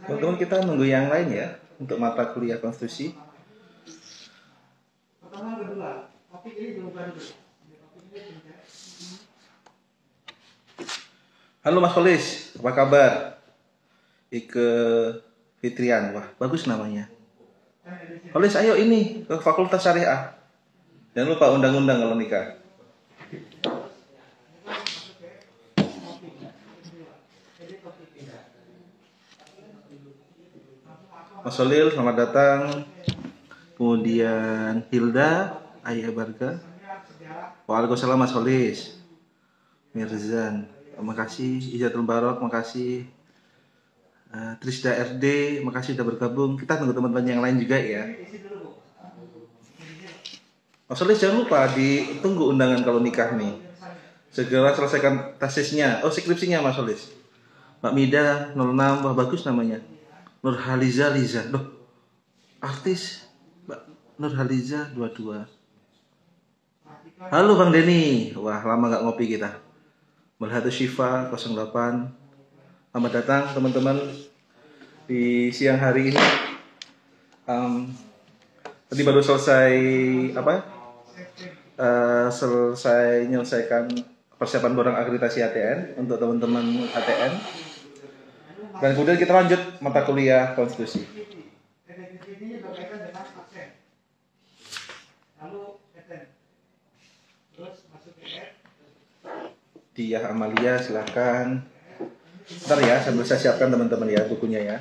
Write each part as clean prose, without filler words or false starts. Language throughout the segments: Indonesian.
Teman-teman, kita nunggu yang lain ya untuk mata kuliah konstitusi. Halo Mas Polis, apa kabar? Ike Fitrian, wah bagus namanya. Polis, ayo ini ke Fakultas Syariah. Jangan lupa undang-undang kalau nikah. Mas Solil, selamat datang. Kemudian Hilda, Ayah Barga. Waalaikumsalam Mas Solis. Mirzan, makasih. Ijatul Barok, makasih. Trisda RD, makasih sudah bergabung. Kita tunggu teman-teman yang lain juga ya. Mas Solis, jangan lupa ditunggu undangan kalau nikah nih. Segera selesaikan tesisnya. Oh, skripsinya Mas Solis. Mbak Mida 06, wah bagus namanya. Nurhaliza Liza, loh, artis Mbak Nurhaliza 22. Halo Bang Denny, wah lama gak ngopi kita. Melhatu Syifa 08. Selamat datang teman-teman di siang hari ini. Tadi baru selesai selesai menyelesaikan persiapan borang akreditasi ATN untuk teman-teman ATN. Dan kemudian kita lanjut mata kuliah konstitusi. Dia Amalia, silahkan. Ntar ya, sambil saya siapkan teman-teman ya bukunya ya.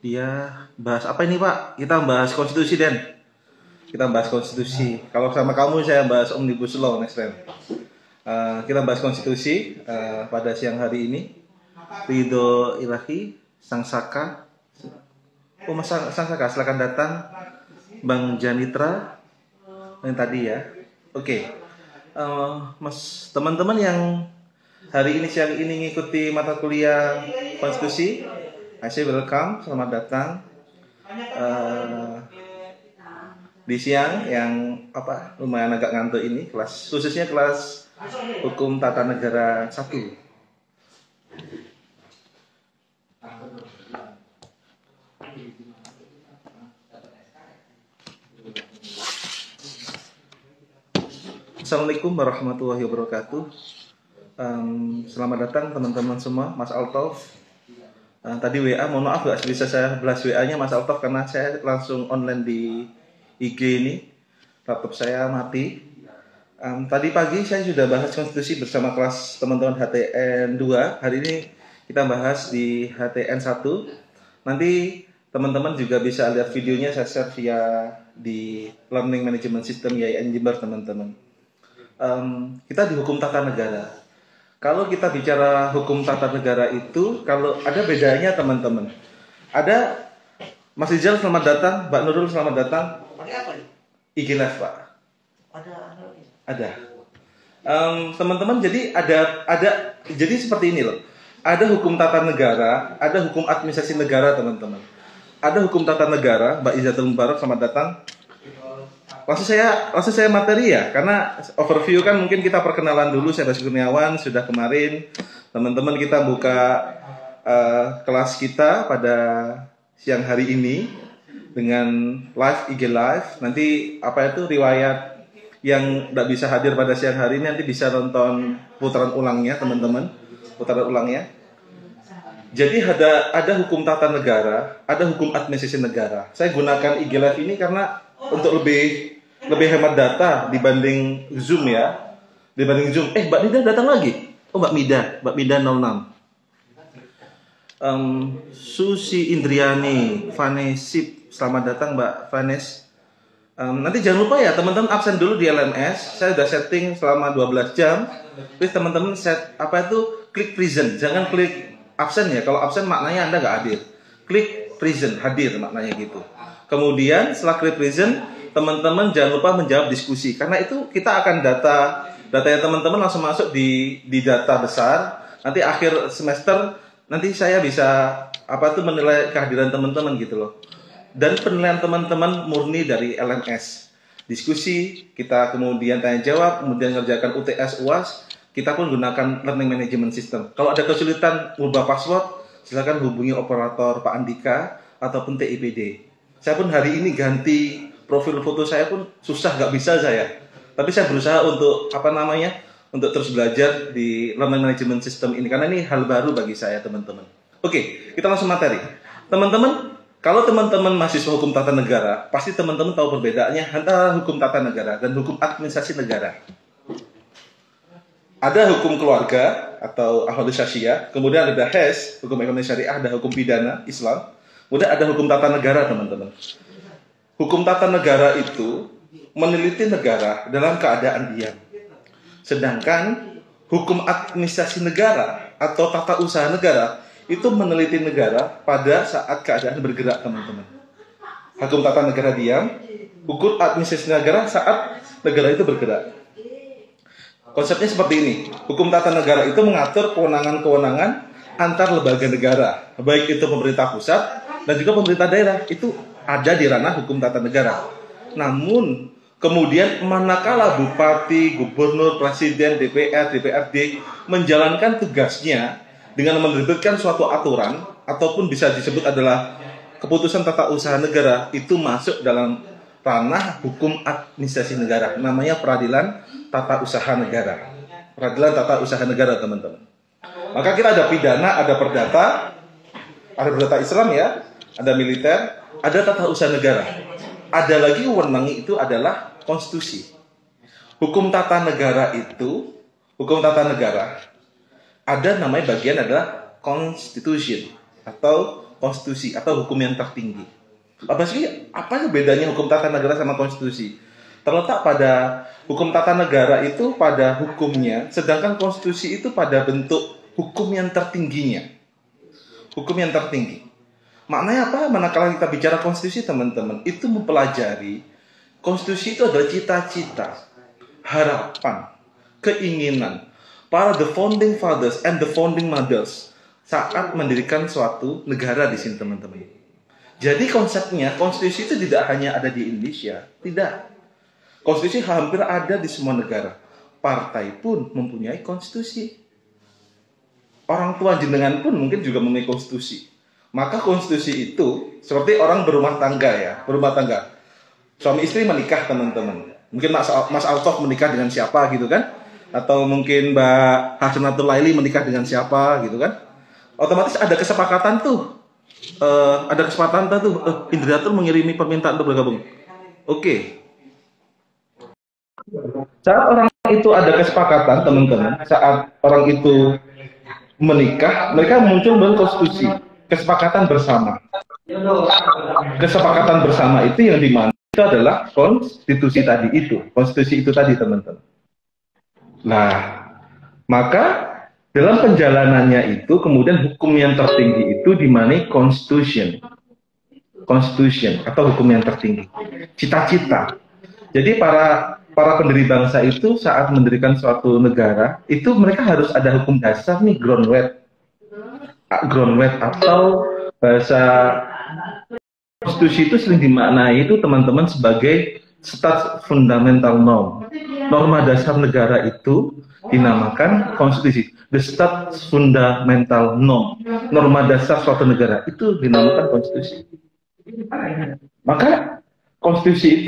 Dia bahas apa ini Pak? Kita bahas konstitusi Den. Kita bahas konstitusi. Kalau sama kamu saya bahas Omnibus Law next time. Kita bahas konstitusi pada siang hari ini. Ridho Ilahi, Sang Saka. Oh Mas Sang Saka, silakan datang. Bang Janitra yang tadi ya. Oke. Mas, teman-teman yang hari ini siang ini ngikuti mata kuliah konstitusi, I say welcome, selamat datang di siang yang lumayan agak ngantuk ini, khususnya kelas Hukum Tata Negara 1. Assalamualaikum warahmatullahi wabarakatuh. Selamat datang teman-teman semua, Mas Altof. Tadi WA, mohon maaf gak bisa saya belas WA-nya Mas Altof karena saya langsung online di IG ini. Laptop saya mati. Tadi pagi saya sudah bahas konstitusi bersama kelas teman-teman HTN 2. Hari ini kita bahas di HTN 1. Nanti teman-teman juga bisa lihat videonya saya share via di Learning Management System YIN Jember teman-teman. Kita di hukum tata negara. Kalau kita bicara hukum tata negara itu, kalau ada bedanya teman-teman. Ada Mas Rizal selamat datang, Mbak Nurul selamat datang. Pakai apa nih? IG Live Pak. Ada. Teman-teman, jadi jadi seperti ini loh. Ada hukum tata negara, ada hukum administrasi negara teman-teman. Ada hukum tata negara, Mbak Izatul Mubarak selamat datang. Langsung saya materi ya, karena overview kan mungkin kita perkenalan dulu. Saya Basuki Kurniawan, sudah kemarin teman-teman kita buka kelas kita pada siang hari ini dengan live IG live. Nanti riwayat yang tidak bisa hadir pada siang hari ini nanti bisa nonton putaran ulangnya teman-teman, putaran ulangnya. Jadi ada hukum tata negara, ada hukum administrasi negara. Saya gunakan IG live ini karena untuk lebih hemat data dibanding Zoom ya. Dibanding Zoom. Mbak Mida datang lagi. Oh Mbak Mida 06. Susi Indriani, Vanesip, selamat datang Mbak Vanes. Nanti jangan lupa ya teman-teman absen dulu di LMS. Saya udah setting selama 12 jam. Terus teman-teman set apa itu klik present. Jangan klik absen ya. Kalau absen maknanya Anda nggak hadir. Klik present, hadir maknanya gitu. Kemudian setelah klik present, teman-teman jangan lupa menjawab diskusi. Karena itu kita akan datanya teman-teman langsung masuk di data besar. Nanti akhir semester nanti saya bisa menilai kehadiran teman-teman gitu loh. Dan penilaian teman-teman murni dari LMS. Diskusi, kita kemudian tanya jawab, kemudian ngerjakan UTS UAS, kita pun gunakan learning management system. Kalau ada kesulitan mengubah password, silakan hubungi operator Pak Andika ataupun TIPD. Saya pun hari ini ganti profil foto saya pun susah, nggak bisa saya. Tapi saya berusaha untuk untuk terus belajar di learning management system ini karena ini hal baru bagi saya teman-teman. Oke, kita langsung materi. Teman-teman, kalau teman-teman mahasiswa hukum tata negara, pasti teman-teman tahu perbedaannya antara hukum tata negara dan hukum administrasi negara. Ada hukum keluarga atau ahwal syariah, kemudian ada HES, hukum ekonomi syariah, ada hukum pidana Islam, kemudian ada hukum tata negara, teman-teman. Hukum tata negara itu meneliti negara dalam keadaan diam. Sedangkan hukum administrasi negara atau tata usaha negara itu meneliti negara pada saat keadaan bergerak, teman-teman. Hukum tata negara diam, hukum administrasi negara saat negara itu bergerak. Konsepnya seperti ini. Hukum tata negara itu mengatur kewenangan-kewenangan antar lembaga negara, baik itu pemerintah pusat dan juga pemerintah daerah. Itu ada di ranah hukum tata negara. Namun kemudian manakala bupati, gubernur, presiden, DPR, DPRD menjalankan tugasnya dengan menerbitkan suatu aturan ataupun bisa disebut adalah keputusan tata usaha negara, itu masuk dalam ranah hukum administrasi negara. Namanya peradilan tata usaha negara. Peradilan tata usaha negara, teman-teman. Maka kita ada pidana, ada perdata Islam ya, ada militer, ada tata usaha negara. Ada lagi wewenang itu adalah konstitusi. Hukum tata negara ada namanya bagian adalah constitution atau konstitusi atau hukum yang tertinggi. Apa bedanya hukum tata negara sama konstitusi? Terletak pada hukum tata negara itu pada hukumnya, sedangkan konstitusi itu pada bentuk hukum yang tertingginya. Hukum yang tertinggi. Maknanya apa? Manakala kita bicara konstitusi, teman-teman, itu mempelajari konstitusi itu adalah cita-cita, harapan, keinginan para the founding fathers and the founding mothers saat mendirikan suatu negara di sini, teman-teman. Jadi konsepnya konstitusi itu tidak hanya ada di Indonesia, tidak. Konstitusi hampir ada di semua negara. Partai pun mempunyai konstitusi. Orang tua jenengan pun mungkin juga mempunyai konstitusi. Maka konstitusi itu seperti orang berumah tangga ya, berumah tangga. Suami istri menikah, teman-teman. Mungkin Mas Altof menikah dengan siapa gitu kan? Atau mungkin Mbak Hasanatul Laili menikah dengan siapa gitu kan? Otomatis ada kesepakatan tuh. Indriatul mengirimi permintaan untuk bergabung. Oke. Saat orang itu ada kesepakatan, teman-teman, saat orang itu menikah, mereka muncul dengan konstitusi, kesepakatan bersama. Kesepakatan bersama itu yang dimana itu adalah konstitusi itu tadi, teman-teman. Nah, maka dalam perjalanannya itu kemudian hukum yang tertinggi itu dimana constitution atau hukum yang tertinggi, cita-cita. Jadi para pendiri bangsa itu saat mendirikan suatu negara itu mereka harus ada hukum dasar nih, groundwork atau bahasa konstitusi itu sering dimaknai itu, teman-teman, sebagai stat fundamental norm. Norma dasar negara itu dinamakan konstitusi. The stat fundamental norm. Norma dasar suatu negara itu dinamakan konstitusi. Maka konstitusi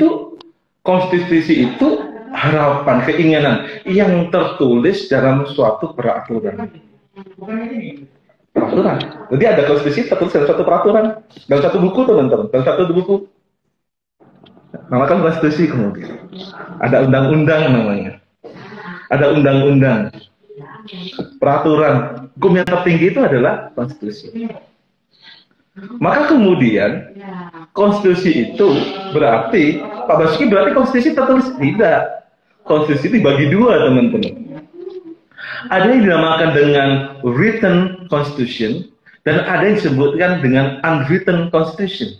itu harapan, keinginan yang tertulis dalam suatu peraturan. Jadi ada konstitusi tertulis dalam suatu peraturan, dalam satu buku, teman-teman, dalam satu buku. Namakan konstitusi. Kemudian ada undang-undang namanya. Ada undang-undang. Peraturan. Hukum yang tertinggi itu adalah konstitusi. Maka kemudian konstitusi itu berarti Pak Basuki berarti konstitusi tertulis? Tidak. Konstitusi dibagi dua, teman-teman. Ada yang dinamakan dengan written constitution dan ada yang disebutkan dengan unwritten constitution.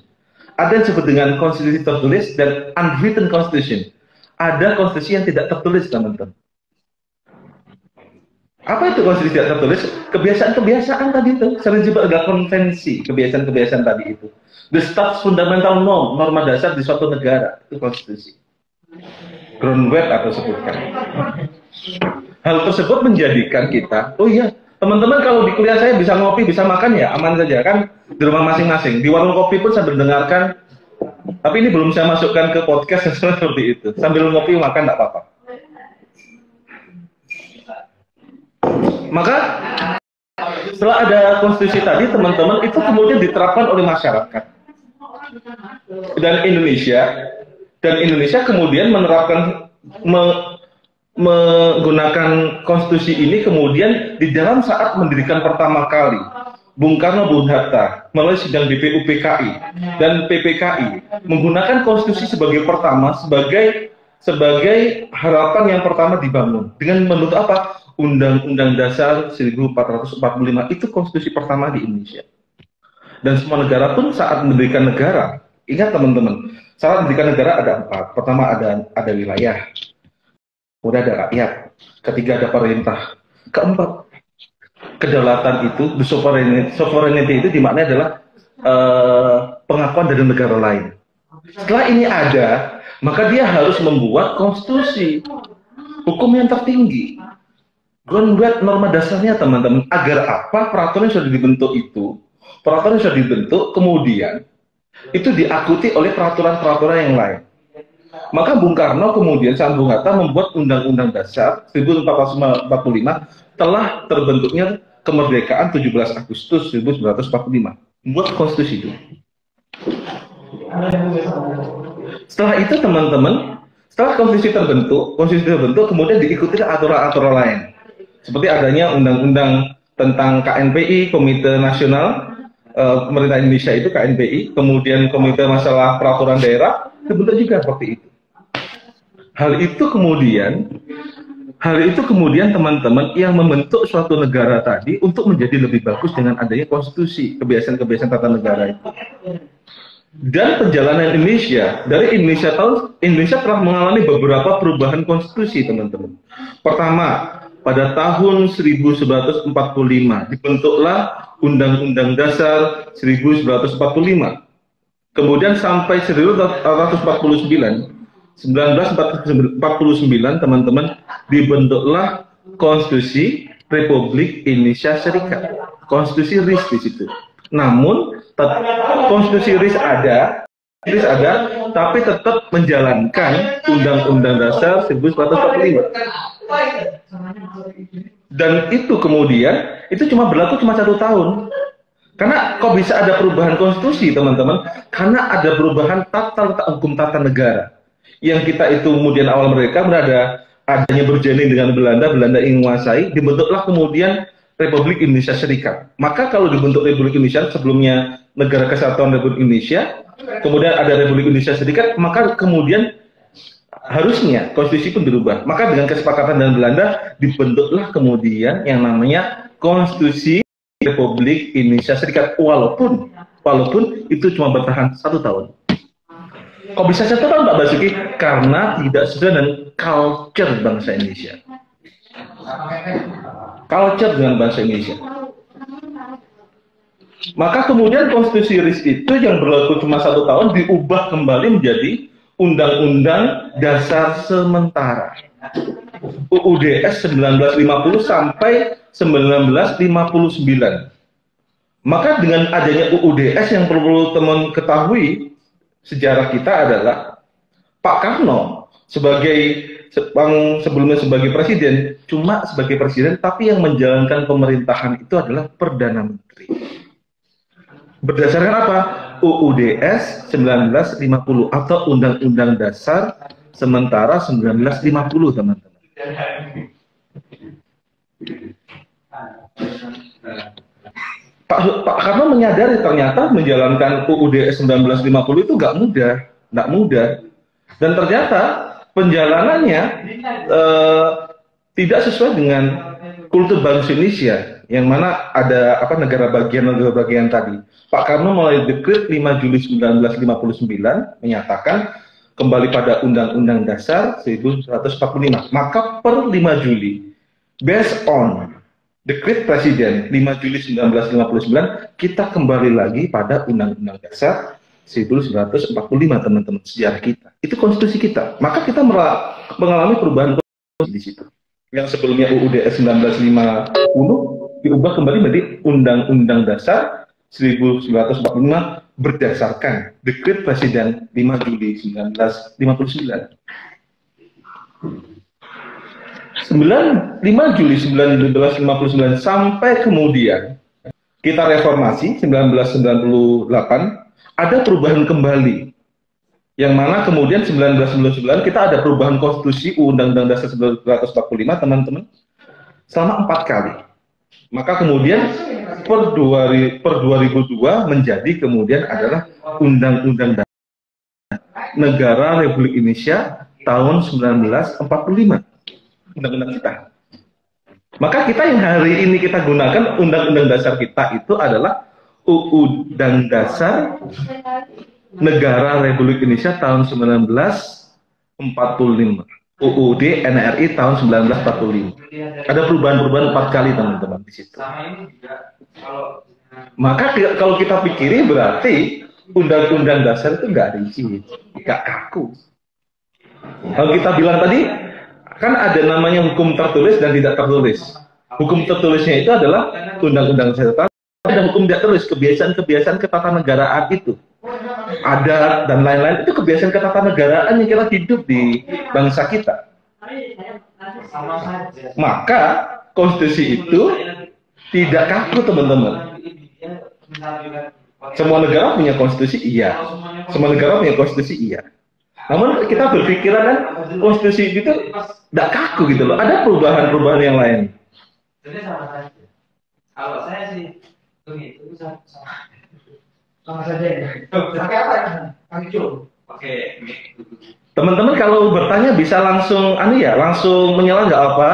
Ada yang disebut dengan konstitusi tertulis dan unwritten constitution. Ada konstitusi yang tidak tertulis, teman-teman. Apa itu konstitusi tidak tertulis? Kebiasaan-kebiasaan tadi itu. Sering disebut ada konvensi, kebiasaan-kebiasaan tadi itu. The status fundamental norm, norma dasar di suatu negara. Itu konstitusi. Groundwork atau sebutkan. Hal tersebut menjadikan kita, oh iya, teman-teman kalau di kuliah saya bisa ngopi, bisa makan ya, aman saja kan, di rumah masing-masing. Di warung kopi pun saya mendengarkan, tapi ini belum saya masukkan ke podcast seperti itu. Sambil ngopi makan tidak apa-apa. Maka setelah ada konstitusi tadi, teman-teman, itu kemudian diterapkan oleh masyarakat. Dan Indonesia kemudian menerapkan menggunakan konstitusi ini kemudian di dalam saat mendirikan pertama kali Bung Karno Bung Hatta melalui sidang BPUPKI dan PPKI menggunakan konstitusi sebagai pertama sebagai harapan yang pertama dibangun dengan membentuk apa? Undang-Undang Dasar 1445 itu konstitusi pertama di Indonesia. Dan semua negara pun saat mendirikan negara, ingat teman-teman, saat mendirikan negara ada 4. Pertama ada wilayah, udah ada rakyat, ketiga ada pemerintah, keempat kedaulatan itu, the sovereignty itu dimaknai adalah pengakuan dari negara lain. Setelah ini ada, maka dia harus membuat konstitusi, hukum yang tertinggi, groundwork norma dasarnya, teman-teman. Agar apa? Peraturan yang sudah dibentuk itu, peraturan yang sudah dibentuk kemudian itu diakuti oleh peraturan-peraturan yang lain. Maka Bung Karno kemudian sama Bung Hatta membuat Undang-Undang Dasar 1445 telah terbentuknya kemerdekaan 17 Agustus 1945. Membuat konstitusi itu. Setelah itu teman-teman, setelah konstitusi terbentuk kemudian diikuti aturan-aturan lain. Seperti adanya undang-undang tentang KNPI, Komite Nasional Pemerintah Indonesia itu KNPI, kemudian Komite Masalah Peraturan Daerah, terbentuk juga seperti itu. Hal itu kemudian teman-teman yang membentuk suatu negara tadi untuk menjadi lebih bagus dengan adanya konstitusi, kebiasaan-kebiasaan tata negara itu. Dan perjalanan Indonesia, dari Indonesia telah mengalami beberapa perubahan konstitusi, teman-teman. Pertama, pada tahun 1945 dibentuklah Undang-Undang Dasar 1945. Kemudian sampai 1949, teman-teman, dibentuklah Konstitusi Republik Indonesia Serikat. Konstitusi RIS di situ. Namun Konstitusi RIS ada, tapi tetap menjalankan Undang-Undang Dasar 1945. Dan itu kemudian itu berlaku cuma 1 tahun. Karena kok bisa ada perubahan konstitusi, teman-teman? Karena ada perubahan tata hukum tata negara. Yang kita itu kemudian awal mereka adanya berjalan dengan Belanda ingin menguasai, dibentuklah kemudian Republik Indonesia Serikat. Maka kalau dibentuk Republik Indonesia, sebelumnya Negara Kesatuan Republik Indonesia, kemudian ada Republik Indonesia Serikat, maka kemudian harusnya konstitusi pun dirubah. Maka dengan kesepakatan dengan Belanda dibentuklah kemudian yang namanya Konstitusi Republik Indonesia Serikat, walaupun itu cuma bertahan 1 tahun. Kok bisa 1 tahun, Pak Basuki? Karena tidak sesuai dengan culture bangsa Indonesia. Culture dengan bangsa Indonesia. Maka kemudian konstitusi RIS itu yang berlaku cuma 1 tahun diubah kembali menjadi Undang-Undang Dasar Sementara. UUDS 1950 sampai 1959. Maka dengan adanya UUDS yang perlu teman ketahui sejarah kita adalah Pak Karno sebelumnya sebagai presiden, cuma sebagai presiden, tapi yang menjalankan pemerintahan itu adalah Perdana Menteri. Berdasarkan apa? UUDS 1950 atau Undang-Undang Dasar Sementara 1950, teman-teman. Pak Karno menyadari ternyata menjalankan UUD 1950 itu nggak mudah. Dan ternyata penjalanannya tidak sesuai dengan kultur bangsa Indonesia, yang mana ada negara bagian tadi. Pak Karno mulai dekret 5 Juli 1959 menyatakan kembali pada Undang-Undang Dasar 1945. Maka per 5 Juli, based on dekret Presiden 5 Juli 1959, kita kembali lagi pada Undang-Undang Dasar 1945, teman-teman, sejarah kita. Itu konstitusi kita. Maka kita mengalami perubahan konstitusi di situ. Yang sebelumnya UUD 1950 diubah kembali menjadi Undang-Undang Dasar 1945 berdasarkan dekret Presiden 5 Juli 1959. 5 Juli 1959 sampai kemudian kita reformasi 1998, ada perubahan kembali, yang mana kemudian 1999 kita ada perubahan konstitusi Undang-Undang Dasar 1945, teman-teman, selama 4 kali. Maka kemudian per 2002 menjadi kemudian adalah Undang-Undang Dasar Negara Republik Indonesia tahun 1945, Undang-Undang kita. Maka kita yang hari ini kita gunakan Undang-Undang Dasar kita itu adalah Undang Dasar Negara Republik Indonesia tahun 1945, UUD NRI tahun 1945. Ada perubahan-perubahan 4 kali, teman-teman, di situ. Maka kalau kita pikiri berarti Undang-Undang Dasar itu nggak rigid, nggak kaku. Kalau kita bilang tadi, kan ada namanya hukum tertulis dan tidak tertulis. Hukum tertulisnya itu adalah Undang-Undang Dasar, ada hukum tidak tertulis, kebiasaan-kebiasaan ketatanegaraan itu. Adat dan lain-lain itu kebiasaan ketatanegaraan yang kita hidup di bangsa kita. Maka konstitusi itu tidak kaku, teman-teman. Semua negara punya konstitusi, iya. Semua negara punya konstitusi, iya. Namun kita berpikiran kan konstitusi itu tidak kaku gitu loh. Ada perubahan-perubahan yang lain. Kalau saya sih begitu sama saja ya. Pakai apa ya? Pakai cul. Oke. Teman-teman kalau bertanya bisa langsung langsung menyala nggak apa.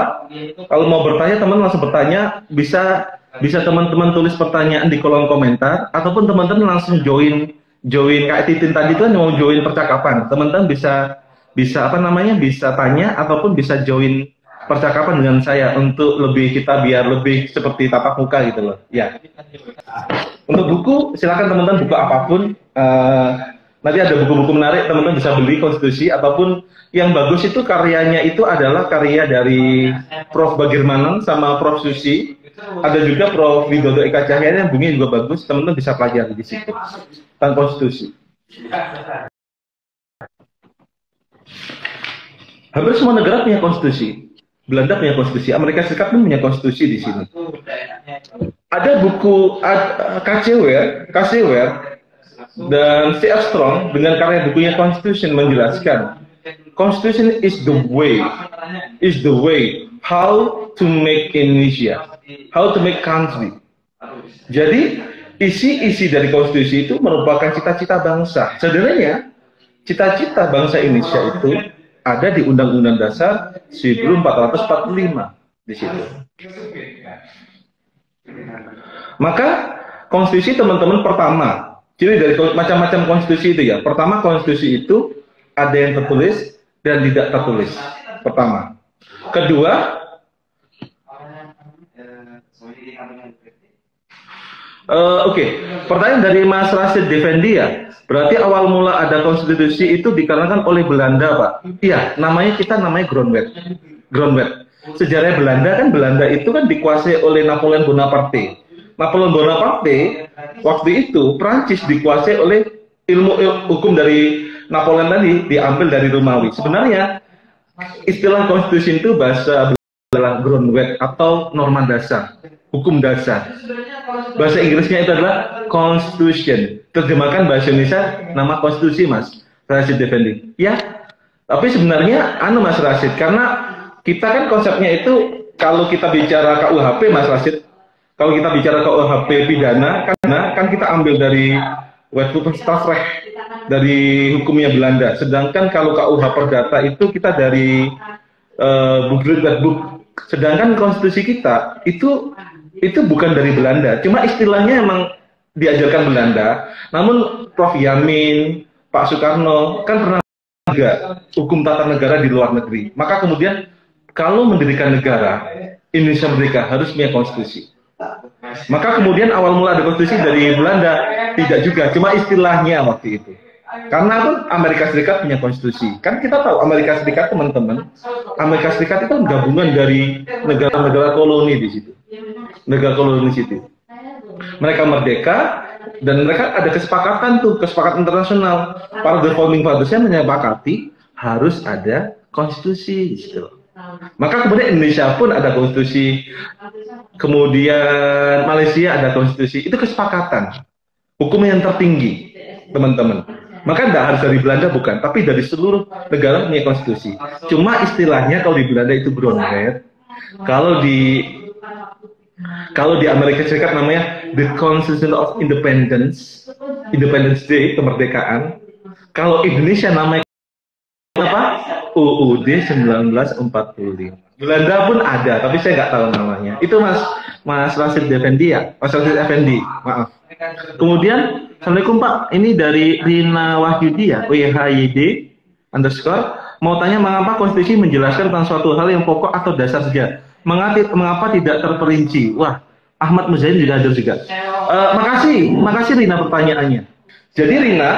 Kalau mau bertanya, teman langsung bertanya, bisa teman-teman tulis pertanyaan di kolom komentar, ataupun teman-teman langsung join kayak Titin tadi itu kan mau join percakapan. Teman-teman bisa bisa tanya ataupun bisa join percakapan dengan saya untuk biar lebih seperti tatap muka gitu loh. Ya. Untuk buku silakan teman-teman buka apapun. Nanti ada buku-buku menarik, teman-teman bisa beli konstitusi, ataupun yang bagus itu karyanya itu adalah karya dari Prof. Bagirmanan sama Prof. Susi. Ada juga Prof. Widodo Eka Cahyana yang bunyinya juga bagus, teman-teman bisa pelajari di situ tentang konstitusi. Hampir semua negara punya konstitusi. Belanda punya konstitusi, Amerika Serikat pun punya konstitusi di sini. Ada buku Kassewer dan C.F. Strong dengan karya bukunya Constitution menjelaskan Constitution is the way how to make Indonesia, how to make country. Jadi isi-isi dari konstitusi itu merupakan cita-cita bangsa. Sebenarnya cita-cita bangsa Indonesia itu ada di Undang-Undang Dasar 1445 di situ. Maka konstitusi, teman-teman, pertama, ciri dari macam-macam konstitusi itu ya. Pertama, konstitusi itu ada yang tertulis dan tidak tertulis. Pertama. Kedua, pertanyaan dari Mas Rashid Defendi ya. Berarti awal mula ada konstitusi itu dikarenakan oleh Belanda, Pak. Iya, namanya Grondwet. Sejarah Belanda itu kan dikuasai oleh Napoleon Bonaparte. Napoleon Bonaparte waktu itu Prancis dikuasai oleh ilmu hukum dari Napoleon tadi diambil dari Romawi. Sebenarnya istilah konstitusi itu bahasa adalah Grondwet atau norma dasar, hukum dasar. Bahasa Inggrisnya itu adalah Constitution. Terjemahkan bahasa Indonesia nama konstitusi, Mas Rashid Defendi. Ya, tapi sebenarnya Mas Rashid, karena kita kan konsepnya itu kalau kita bicara KUHP, Mas Rashid, kalau kita bicara KUHP pidana, karena kan kita ambil dari Wetvoorstrafrecht dari hukumnya Belanda. Sedangkan kalau KUH Perdata itu kita dari Wetboek. Sedangkan konstitusi kita itu bukan dari Belanda. Cuma istilahnya emang diajarkan Belanda. Namun Prof. Yamin, Pak Soekarno kan pernah juga hukum tata negara di luar negeri. Maka kemudian kalau mendirikan negara, Indonesia merdeka harus punya konstitusi. Maka kemudian awal mula ada konstitusi dari Belanda, tidak juga, cuma istilahnya waktu itu. Karena itu Amerika Serikat punya konstitusi. Kan kita tahu Amerika Serikat, teman-teman, Amerika Serikat itu gabungan dari negara-negara koloni di situ. Negara koloni di situ. Mereka merdeka dan mereka ada kesepakatan kesepakatan internasional. Para the founding fathers-nya menyepakati harus ada konstitusi di situ. Maka kemudian Indonesia pun ada konstitusi, kemudian Malaysia ada konstitusi. Itu kesepakatan hukum yang tertinggi, teman-teman. Maka tidak harus dari Belanda, bukan, tapi dari seluruh negara punya konstitusi. Cuma istilahnya kalau di Belanda itu Grondwet, kalau di Amerika Serikat namanya the Constitution of Independence, Independence Day, kemerdekaan. Kalau Indonesia namanya apa? UUD 1945. Belanda pun ada, tapi saya nggak tahu namanya. Itu Mas Rashid Effendi ya, Mas Rashid Effendi, maaf. Kemudian, Assalamualaikum Pak, ini dari Rina Wahyudi ya, WHYD _ mau tanya mengapa konstitusi menjelaskan tentang suatu hal yang pokok atau dasar saja, mengapa tidak terperinci? Wah, Ahmad Muzahid juga hadir juga. Makasih Rina pertanyaannya. Jadi Rina,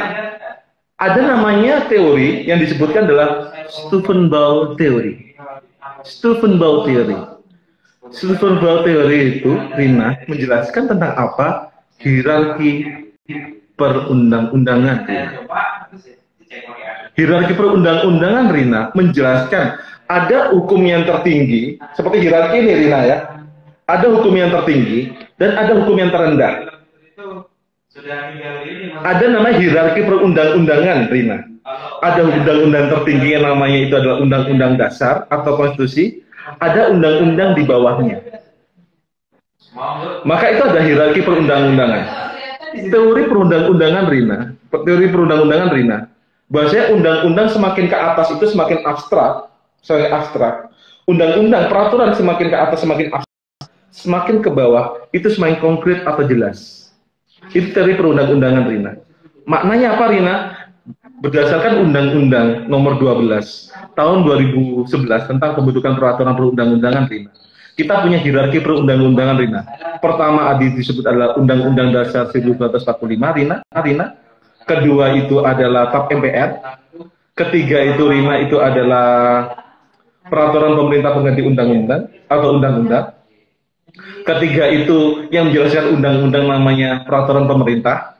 ada namanya teori yang disebutkan adalah Steuvenbauer Theory. Steuvenbauer Theory. Steuvenbauer Theory itu, Rina, menjelaskan tentang apa? Hierarki perundang-undangan. Hierarki perundang-undangan, Rina, menjelaskan ada hukum yang tertinggi, seperti hierarki ini, Rina ya. Ada hukum yang tertinggi dan ada hukum yang terendah. Ada namanya hierarki perundang-undangan, Rina. Ada undang-undang tertinggi yang namanya itu adalah undang-undang dasar atau konstitusi. Ada undang-undang di bawahnya. Maka itu ada hierarki perundang-undangan. Teori perundang-undangan, Rina. Teori perundang-undangan, Rina. Bahwasanya undang-undang semakin ke atas itu semakin abstrak. Undang-undang peraturan semakin ke atas semakin abstrak. Semakin ke bawah itu semakin konkret atau jelas. Itu teori perundang-undangan, Rina. Maknanya apa, Rina? Berdasarkan Undang-Undang Nomor 12 Tahun 2011 tentang pembentukan peraturan perundang-undangan, Rina. Kita punya hierarki perundang-undangan, Rina. Pertama disebut adalah Undang-Undang Dasar 1945, Rina. Kedua itu adalah TAP MPR. Ketiga itu, Rina, itu adalah peraturan pemerintah pengganti undang-undang atau undang-undang. Ketiga itu yang menjelaskan undang-undang namanya peraturan pemerintah.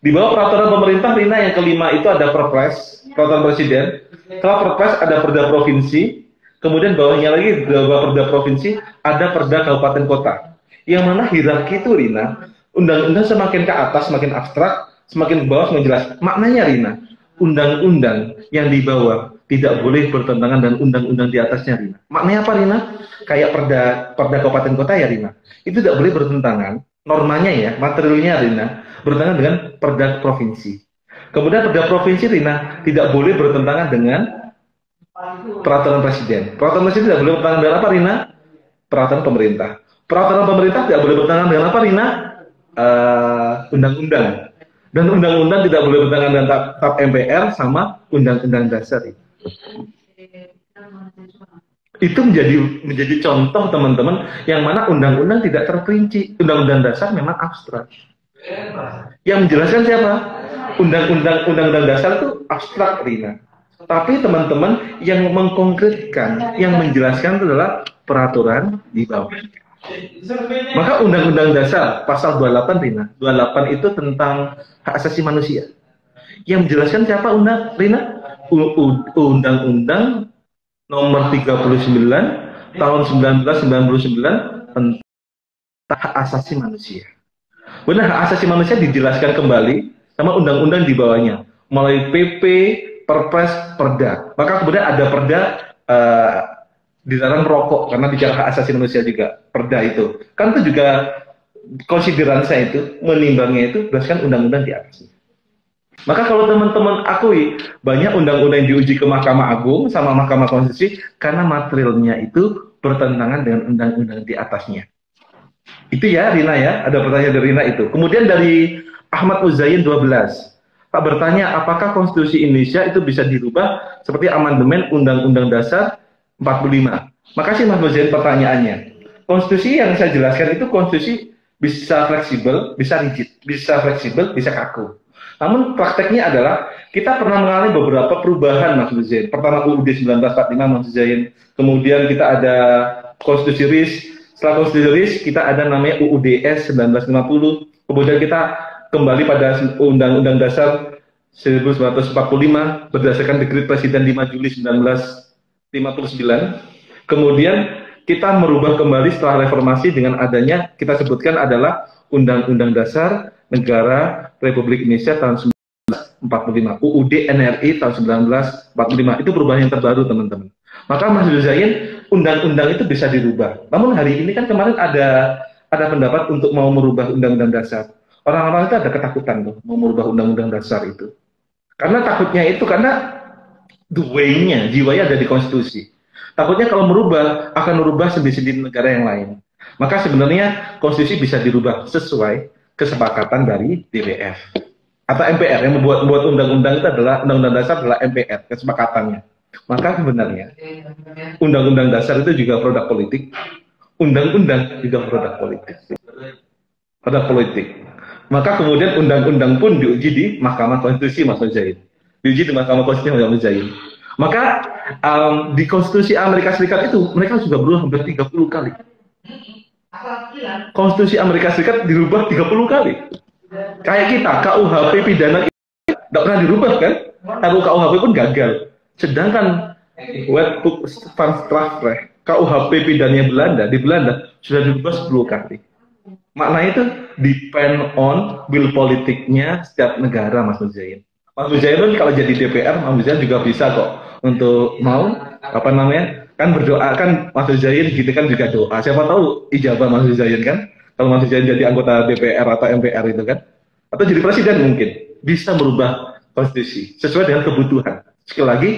Di bawah peraturan pemerintah, Rina, yang kelima itu ada Perpres, peraturan presiden. Setelah Perpres ada Perda provinsi. Kemudian bawahnya lagi di bawah Perda provinsi ada Perda kabupaten kota. Yang mana hierarki itu, Rina, undang-undang semakin ke atas semakin abstrak, semakin ke bawah semakin jelas. Maknanya, Rina, undang-undang yang di bawah tidak boleh bertentangan dengan undang-undang di atasnya, Rina. Maknanya apa, Rina? Kayak Perda kabupaten kota ya, Rina. Itu tidak boleh bertentangan. Normanya ya, materialnya, Rina, bertentangan dengan Perda provinsi. Kemudian Perda provinsi, Rina, tidak boleh bertentangan dengan peraturan presiden. Peraturan presiden tidak boleh bertentangan dengan apa, Rina? Peraturan pemerintah. Peraturan pemerintah tidak boleh bertentangan dengan apa, Rina? Undang-undang. Dan undang-undang tidak boleh bertentangan dengan TAP MPR sama undang-undang dasar. Itu menjadi contoh, teman-teman, yang mana undang-undang tidak terperinci. Undang-undang dasar memang abstrak. Yang menjelaskan siapa? Undang-undang dasar itu abstrak, Rina. Tapi teman-teman yang mengkonkretkan, yang menjelaskan itu adalah peraturan di bawah. Maka Undang-Undang Dasar pasal 28, Rina. 28 itu tentang hak asasi manusia. Yang menjelaskan siapa, Rina? Undang-Undang Nomor 39 Tahun 1999 tentang hak asasi manusia. Benar, hak asasi manusia dijelaskan kembali sama undang-undang di bawahnya melalui PP, Perpres, Perda. Maka kemudian ada Perda dilarang rokok karena bicara hak asasi manusia juga. Perda itu kan itu juga konsideransinya itu menimbangnya itu berdasarkan undang-undang di atasnya. Maka kalau teman-teman akui banyak undang-undang yang diuji ke Mahkamah Agung sama Mahkamah Konstitusi karena materialnya itu bertentangan dengan undang-undang di atasnya. Itu ya Rina ya, ada pertanyaan dari Rina itu. Kemudian dari Ahmad Uzain 12. Pak bertanya, apakah Konstitusi Indonesia itu bisa dirubah seperti amandemen Undang-Undang Dasar 45? Makasih Mas Uzain pertanyaannya. Konstitusi yang saya jelaskan itu konstitusi bisa fleksibel, bisa rigid, bisa fleksibel, bisa kaku. Namun prakteknya adalah kita pernah mengalami beberapa perubahan Mas Zain. Pertama UUD 1945 Mas Zain. Kemudian kita ada Konstitusi RIS. Setelah Konstitusi RIS kita ada namanya UUDS 1950. Kemudian kita kembali pada Undang-Undang Dasar 1945 berdasarkan Dekret Presiden 5 Juli 1959. Kemudian kita merubah kembali setelah reformasi dengan adanya kita sebutkan adalah Undang-Undang Dasar Negara Republik Indonesia tahun 1945, UUD NRI tahun 1945. Itu perubahan yang terbaru teman-teman. Maka Mas Zain, undang-undang itu bisa dirubah. Namun hari ini kan kemarin ada pendapat untuk mau merubah Undang-Undang Dasar. Orang-orang itu ada ketakutan tuh mau merubah Undang-Undang Dasar itu. Karena takutnya itu karena the way-nya, jiwanya ada di konstitusi. Takutnya kalau merubah akan merubah sendi-sendi negara yang lain. Maka sebenarnya konstitusi bisa dirubah sesuai kesepakatan dari DPR atau MPR. Yang membuat undang-undang itu adalah Undang-Undang Dasar adalah MPR kesepakatannya. Maka sebenarnya Undang-Undang Dasar itu juga produk politik, undang-undang juga produk politik. Produk politik. Maka kemudian undang-undang pun diuji di Mahkamah Konstitusi Mas Zain. Diuji di Mahkamah Konstitusi Mas Zain. Maka di Konstitusi Amerika Serikat itu mereka sudah berubah hampir 30 kali. Konstitusi Amerika Serikat dirubah 30 kali. Kayak kita, KUHP pidana tidak pernah dirubah kan? KUHP pun gagal. Sedangkan Wetboek van Strafrecht, KUHP pidana Belanda di Belanda sudah dirubah 10 kali. Maknanya itu depend on will politiknya setiap negara Mas Zain. Mas Muzayyin kalau jadi DPR, Mas Muzayyin juga bisa kok untuk mau kan berdoa kan Mas Muzayyin gitu kan juga doa. Siapa tahu ijabah Mas Muzayyin kan? Kalau Mas Muzayyin jadi anggota DPR atau MPR itu kan, atau jadi presiden mungkin bisa merubah konstitusi sesuai dengan kebutuhan. Sekali lagi,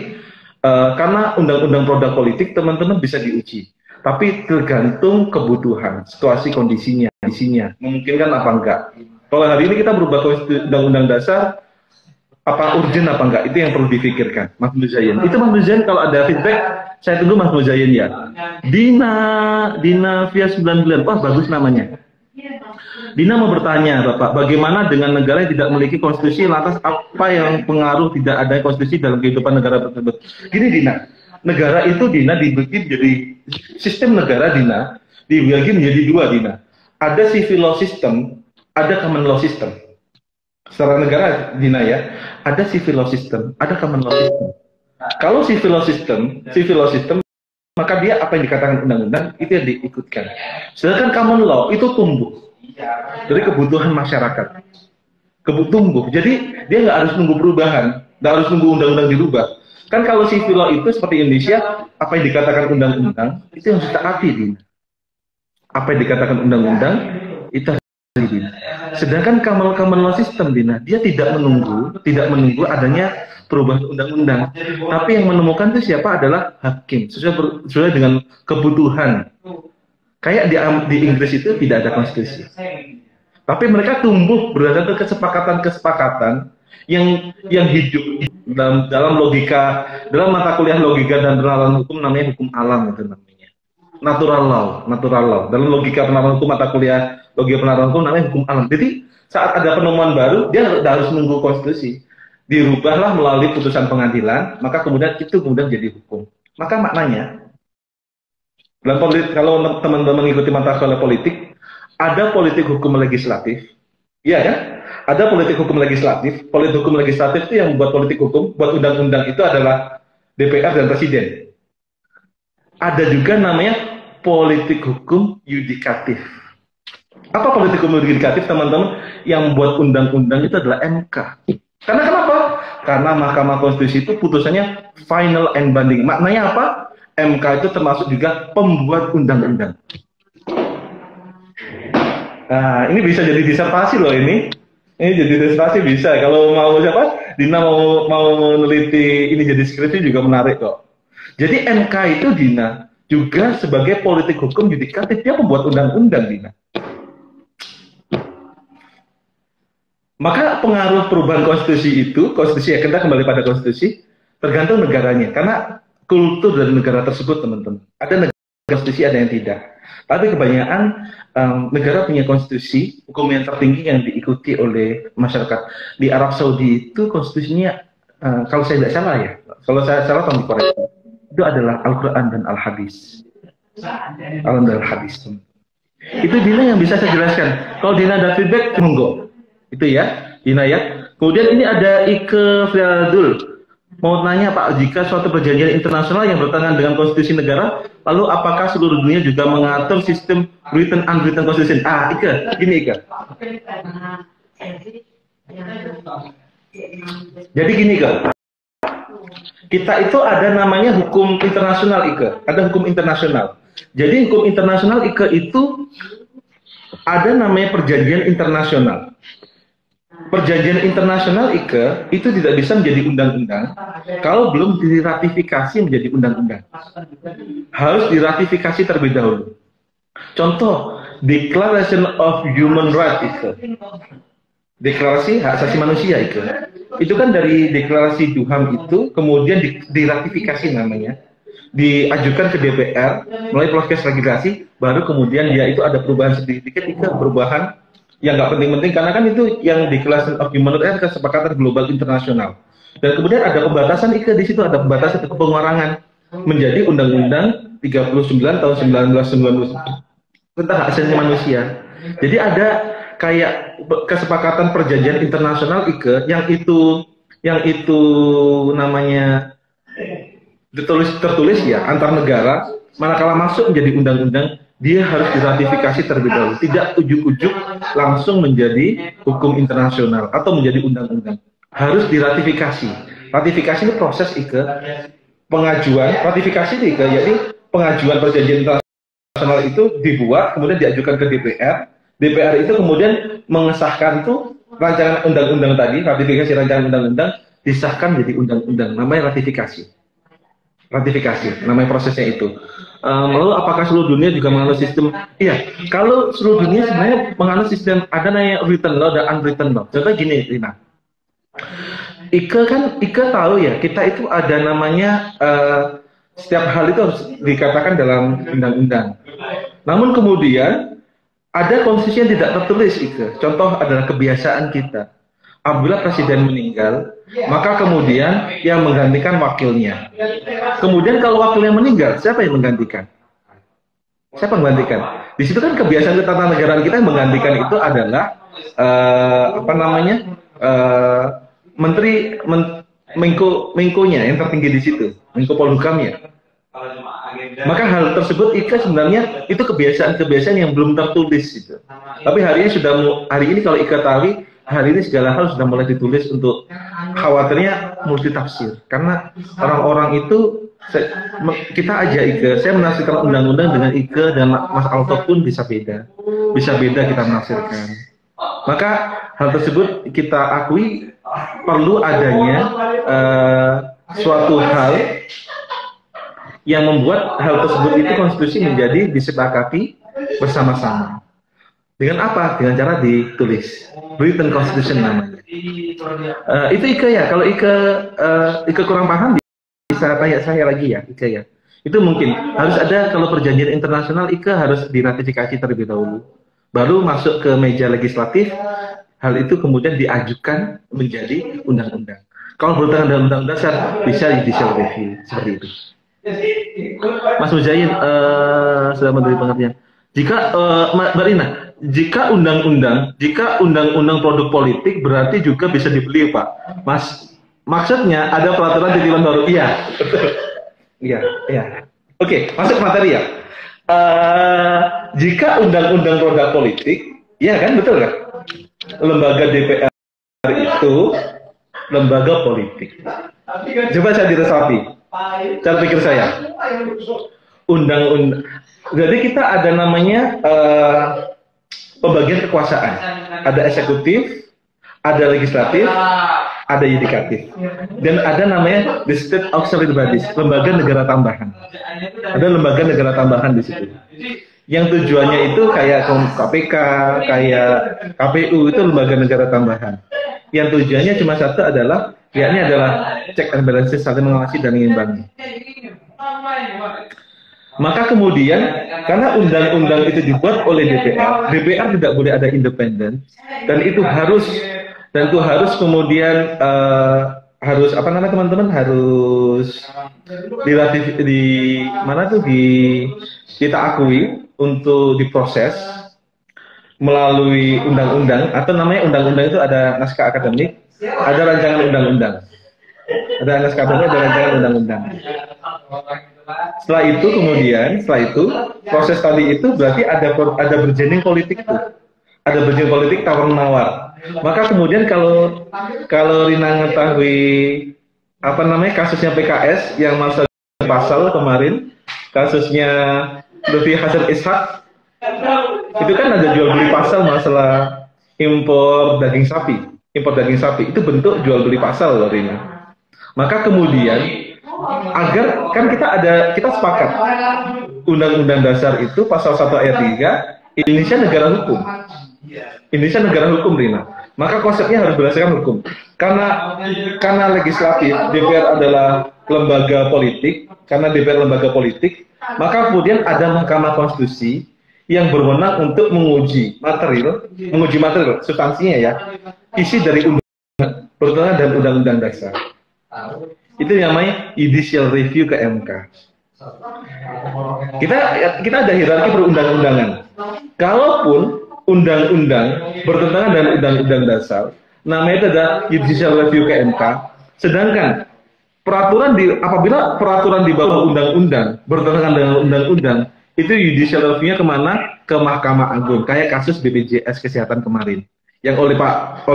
karena undang-undang produk politik teman-teman bisa diuji, tapi tergantung kebutuhan, situasi kondisinya, memungkinkan apa enggak. Kalau hari ini kita berubah undang-undang dasar, apa urgent apa enggak, itu yang perlu dipikirkan Mas Muzayyin. Itu Mas Muzayyin kalau ada feedback saya tunggu Mas Muzayyin ya. Dina via 99, wah bagus namanya. Dina mau bertanya Bapak, bagaimana dengan negara yang tidak memiliki konstitusi, lantas apa yang pengaruh tidak ada konstitusi dalam kehidupan negara tersebut? Gini Dina, negara itu Dina dibagi jadi sistem negara Dina dibagi menjadi dua Dina. Ada civil law system, ada common law system. Secara negara Dina ya, ada civil law system, ada common law system. Kalau civil law system, maka dia apa yang dikatakan undang-undang itu yang diikutkan. Sedangkan common law itu tumbuh dari kebutuhan masyarakat, tumbuh. Jadi dia nggak harus nunggu perubahan, nggak harus nunggu undang-undang dirubah. Kan kalau civil law itu seperti Indonesia, apa yang dikatakan undang-undang itu yang harus ditaati, Dina. Apa yang dikatakan undang-undang itu harus ditaati, Dina. Sedangkan common law system, Dina, dia tidak menunggu adanya perubahan undang-undang. Tapi yang menemukan itu siapa adalah hakim, sesuai dengan kebutuhan. Kayak di Inggris itu tidak ada konstitusi. Tapi mereka tumbuh berdasarkan kesepakatan-kesepakatan yang hidup dalam logika, dalam mata kuliah logika dan penerapan hukum namanya hukum alam itu namanya. Natural law. Dalam logika penerapan hukum mata kuliah logika penerapan hukum namanya hukum alam. Jadi saat ada penemuan baru dia harus nunggu konstitusi. Dirubahlah melalui putusan pengadilan, maka kemudian itu jadi hukum. Maka maknanya dalam politik, kalau teman-teman mengikuti mata kuliah politik, ada politik hukum legislatif, iya kan? Ada politik hukum legislatif. Politik hukum legislatif itu yang membuat politik hukum, buat undang-undang itu adalah DPR dan Presiden. Ada juga namanya politik hukum yudikatif. Apa politik hukum yudikatif, teman-teman? Yang membuat undang-undang itu adalah MK. Karena kenapa? Karena Mahkamah Konstitusi itu putusannya final and binding. Maknanya apa? MK itu termasuk juga pembuat undang-undang. Nah, ini bisa jadi disertasi loh ini. Ini jadi disertasi bisa. Kalau mau siapa? Dina mau meneliti ini jadi skripsi juga menarik kok. Jadi MK itu Dina juga sebagai politik hukum yudikatif dia membuat undang-undang Dina. Maka pengaruh perubahan konstitusi itu, konstitusi ya kita kembali pada konstitusi, tergantung negaranya. Karena kultur dari negara tersebut teman-teman. Ada negara konstitusi, ada yang tidak. Tapi kebanyakan negara punya konstitusi, hukum yang tertinggi yang diikuti oleh masyarakat. Di Arab Saudi itu konstitusinya, kalau saya tidak salah ya, kalau saya salah tolong dikoreksi, itu adalah Al-Quran dan Al-Hadis. Al-Quran dan Al-Hadis. Itu Dina yang bisa saya jelaskan. Kalau Dina ada feedback, monggo. Itu ya, Dina ya. Kemudian ini ada Ike Friadul. Mau tanya Pak, jika suatu perjanjian internasional yang bertentangan dengan konstitusi negara, lalu apakah seluruh dunia juga mengatur sistem written unwritten constitution? Ike, gini Ike. Jadi gini Ike. Kita itu ada namanya hukum internasional Ike. Ada hukum internasional. Jadi hukum internasional Ike itu ada namanya perjanjian internasional. Perjanjian internasional IKE itu tidak bisa menjadi undang-undang kalau belum diratifikasi menjadi undang-undang. Harus diratifikasi terlebih dahulu. Contoh, Declaration of Human Rights IKE. Deklarasi hak asasi manusia IKE. Itu kan dari deklarasi Duham itu kemudian diratifikasi namanya. Diajukan ke DPR melalui proses legislasi, baru kemudian dia itu ada perubahan sedikit IKE, perubahan yang nggak penting-penting karena kan itu yang Declaration of Human Rights kesepakatan global internasional. Dan kemudian ada pembatasan IKE di situ, ada pembatasan pengurangan menjadi Undang-Undang 39 tahun 1990 tentang hak asasi manusia. Jadi ada kayak kesepakatan perjanjian internasional IKE yang itu namanya tertulis ya antar negara, manakala masuk menjadi undang-undang dia harus diratifikasi terlebih dahulu, tidak ujuk-ujuk langsung menjadi hukum internasional atau menjadi undang-undang. Harus diratifikasi. Ratifikasi itu proses IKE, pengajuan ratifikasi itu IKE, jadi pengajuan perjanjian internasional itu dibuat, kemudian diajukan ke DPR. DPR itu kemudian mengesahkan tuh rancangan undang-undang tadi, ratifikasi rancangan undang-undang disahkan menjadi undang-undang, namanya ratifikasi. Ratifikasi, namanya prosesnya itu. Lalu apakah seluruh dunia juga menganut sistem? Iya, kalau seluruh dunia sebenarnya menganut sistem ada namanya written law dan unwritten law. Contoh gini, Rina. Ike tahu ya, kita itu ada namanya setiap hal itu harus dikatakan dalam undang-undang. Namun kemudian ada konstitusi yang tidak tertulis Ike. Contoh adalah kebiasaan kita. Apabila presiden meninggal, maka kemudian yang menggantikan wakilnya. Kemudian kalau wakilnya meninggal, siapa yang menggantikan? Siapa yang menggantikan? Di situ kan kebiasaan ketatanegaraan kita yang menggantikan itu adalah Menko-nya yang tertinggi di situ, Menko Polhukamnya. Maka hal tersebut Ika sebenarnya itu kebiasaan-kebiasaan yang belum tertulis gitu. Tapi hari ini kalau Ika tahu, hari ini segala hal sudah mulai ditulis untuk khawatirnya multitafsir. Karena orang-orang itu kita aja Ika, saya menafsirkan undang-undang dengan Ika dan Mas Alto pun bisa beda kita menafsirkan. Maka hal tersebut kita akui perlu adanya suatu hal yang membuat hal tersebut itu konstitusi menjadi disepakati bersama-sama. Dengan apa? Dengan cara ditulis. Written Constitution namanya. Itu Ike ya. Kalau Ike kurang paham bisa tanya saya lagi ya, Ike ya. Itu mungkin harus ada kalau perjanjian internasional Ike harus diratifikasi terlebih dahulu. Baru masuk ke meja legislatif, hal itu kemudian diajukan menjadi undang-undang. Kalau bertentangan dengan undang-undang bisa judicial review seperti itu. Mas Mujahid sudah memberi pengertian. Jika Mbak Rina, jika undang-undang produk politik berarti juga bisa dibeli, Pak. Mas, maksudnya ada peraturan titipan baru? Iya, betul. Iya. Oke, masuk materi ya. Jika undang-undang produk politik, ya kan betul kan? Lembaga DPR itu lembaga politik. Coba saya diresapi. Cara pikir saya. Undang-undang. Jadi kita ada namanya pembagian kekuasaan. Ada eksekutif, ada legislatif, ada yudikatif, dan ada namanya the state auxiliary bodies, lembaga negara tambahan. Ada lembaga negara tambahan di situ. Yang tujuannya itu kayak KPK, kayak KPU, itu lembaga negara tambahan. Yang tujuannya cuma satu adalah, yakni adalah check and balances, saling mengawasi dan mengimbangi. Maka kemudian karena undang-undang itu dibuat oleh DPR, DPR tidak boleh ada independen, dan itu harus kemudian harus apa namanya teman-teman, harus kita akui untuk diproses melalui undang-undang, atau namanya undang-undang itu ada naskah akademik, ada rancangan undang-undang, ada naskah akademik, ada rancangan undang-undang. Setelah itu proses tadi itu berarti ada berjening politik tuh, ada berjening politik tawar menawar. Maka kemudian kalau Rina mengetahui apa namanya kasusnya PKS yang masalah pasal kemarin, kasusnya Lutfi Hasan Ishak, itu kan ada jual beli pasal masalah impor daging sapi itu bentuk jual beli pasal loh Rina. Maka kemudian agar kan kita sepakat Undang-Undang Dasar itu pasal 1 ayat 3 Indonesia negara hukum. Indonesia negara hukum Rina. Maka konsepnya harus berdasarkan hukum. Karena legislatif DPR adalah lembaga politik, maka kemudian ada Mahkamah Konstitusi yang berwenang untuk menguji material substansinya ya, isi dari undang-undang bertentangan dan Undang-Undang Dasar. Itu namanya judicial review ke MK. Kita ada hierarki perundang-undangan. Kalaupun undang-undang bertentangan dengan Undang-Undang Dasar, namanya itu ada judicial review ke MK. Sedangkan apabila peraturan di bawah undang-undang bertentangan dengan undang-undang, itu judicial review-nya kemana? Ke Mahkamah Agung. Kayak kasus BPJS Kesehatan kemarin, yang oleh Pak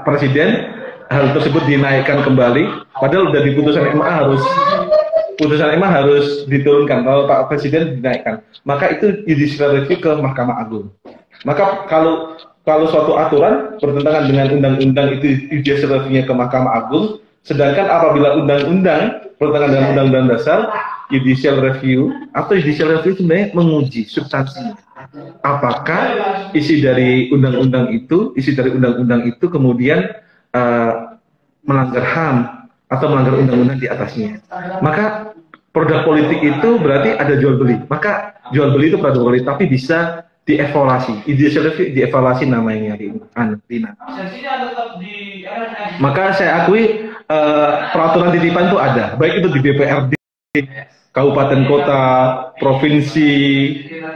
Presiden hal tersebut dinaikkan kembali, padahal udah di putusan MA harus diturunkan. Kalau Pak Presiden dinaikkan, maka itu judicial review ke Mahkamah Agung. Maka kalau suatu aturan bertentangan dengan undang-undang, itu judicial review-nya ke Mahkamah Agung. Sedangkan apabila undang-undang bertentangan dengan Undang-Undang Dasar, judicial review sebenarnya menguji substansinya. Apakah isi dari undang-undang itu kemudian melanggar HAM atau melanggar undang-undang di atasnya. Maka produk politik itu berarti ada jual beli. Maka jual beli itu produk politik, tapi bisa dievaluasi. Dievaluasi namanya Rina. Maka saya akui peraturan titipan itu ada, baik itu di DPRD, kabupaten kota, provinsi,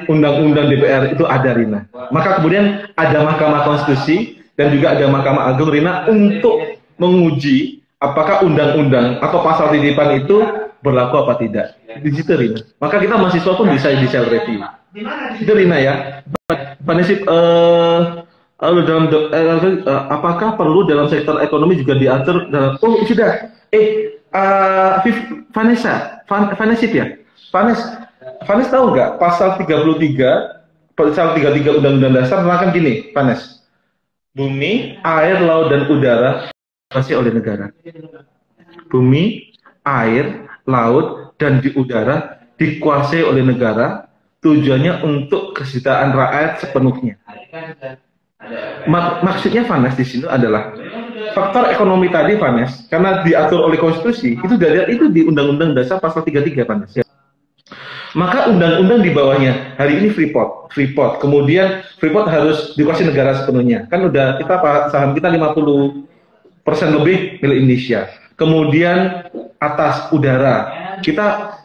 undang-undang DPR itu ada Rina. Maka kemudian ada Mahkamah Konstitusi dan juga ada Mahkamah Agung Rina untuk menguji apakah undang-undang atau pasal titipan itu berlaku apa tidak. Di situ Rina. Maka kita mahasiswa pun bisa judicial review. Itu Rina ya. Pak Nisip, apakah perlu dalam sektor ekonomi juga diatur dalam? Oh sudah. Vanessa ya. Vanessa tahu nggak pasal 33 Undang-Undang Dasar menerangkan gini, Vanessa. Bumi, air, laut, dan udara dikuasai oleh negara. Bumi, air, laut, dan di udara dikuasai oleh negara. Tujuannya untuk kesejahteraan rakyat sepenuhnya. Maksudnya Vanes di sini adalah faktor ekonomi tadi Vanes, karena diatur oleh konstitusi itu di Undang-Undang Dasar pasal 33 Vanes. Ya. Maka undang-undang di bawahnya hari ini Freeport, kemudian Freeport harus dikuasai negara sepenuhnya. Kan udah saham kita 50% lebih milik Indonesia. Kemudian atas udara kita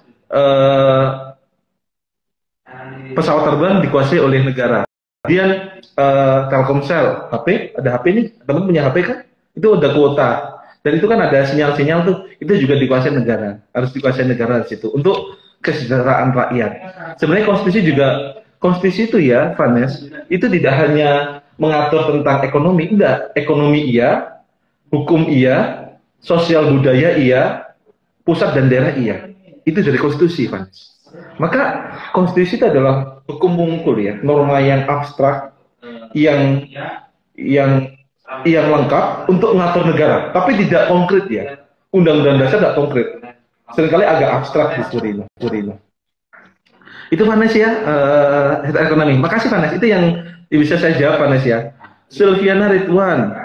pesawat terbang dikuasai oleh negara. Kemudian Telkomsel, HP, ada HP ini, teman punya HP kan? Itu ada kuota. Dan itu kan ada sinyal-sinyal tuh, itu juga dikuasai negara. Harus dikuasai negara di situ untuk kesejahteraan rakyat. Sebenarnya konstitusi itu ya, Vanes, itu tidak hanya mengatur tentang ekonomi, enggak. Ekonomi iya, hukum iya, sosial budaya iya, pusat dan daerah iya. Itu dari konstitusi, Vanes. Maka konstitusi itu adalah hukum wungkul ya, norma yang abstrak, yang yang lengkap untuk mengatur negara, tapi tidak konkret ya. Undang-undang dasar tidak konkret. Seringkali agak abstrak di Surina. Itu Vanes ya, ekonomi. Makasih Vanes, itu yang bisa saya jawab Vanes ya. Silviana Ridwan,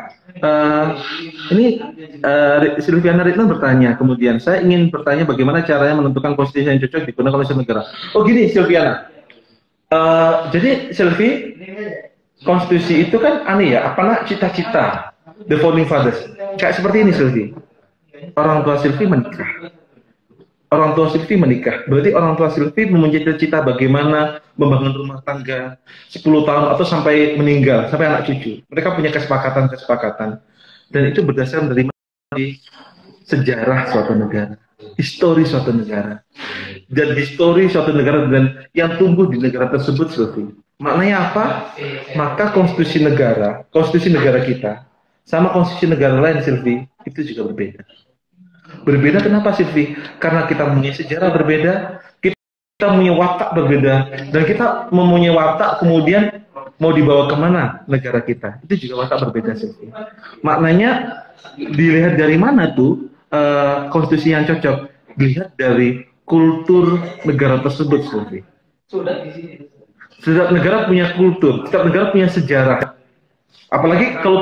Silviana Ridwan bertanya, kemudian saya ingin bertanya bagaimana caranya menentukan konstitusi yang cocok digunakan oleh negara. Oh gini Silviana, jadi Silvi, konstitusi itu kan aneh ya, apa cita-cita the founding fathers. Kayak seperti ini Silvi, orang tua Silvi menikah. Orang tua Silvi menikah, berarti orang tua Silvi mempunyai cita-cita bagaimana membangun rumah tangga 10 tahun atau sampai meninggal, sampai anak cucu. Mereka punya kesepakatan, dan itu berdasarkan dari sejarah suatu negara, histori suatu negara, dan histori suatu negara dan yang tumbuh di negara tersebut Silvi. Maknanya apa? Maka konstitusi negara kita sama konstitusi negara lain Silvi itu juga berbeda. Berbeda kenapa Silvi? Karena kita mempunyai sejarah berbeda, kita mempunyai watak berbeda, dan kita mempunyai watak kemudian mau dibawa kemana negara kita. Itu juga watak berbeda Silvi. Maknanya dilihat dari mana tuh konstitusi yang cocok? Dilihat dari kultur negara tersebut Silvi. Setiap negara punya kultur, setiap negara punya sejarah. Apalagi kalau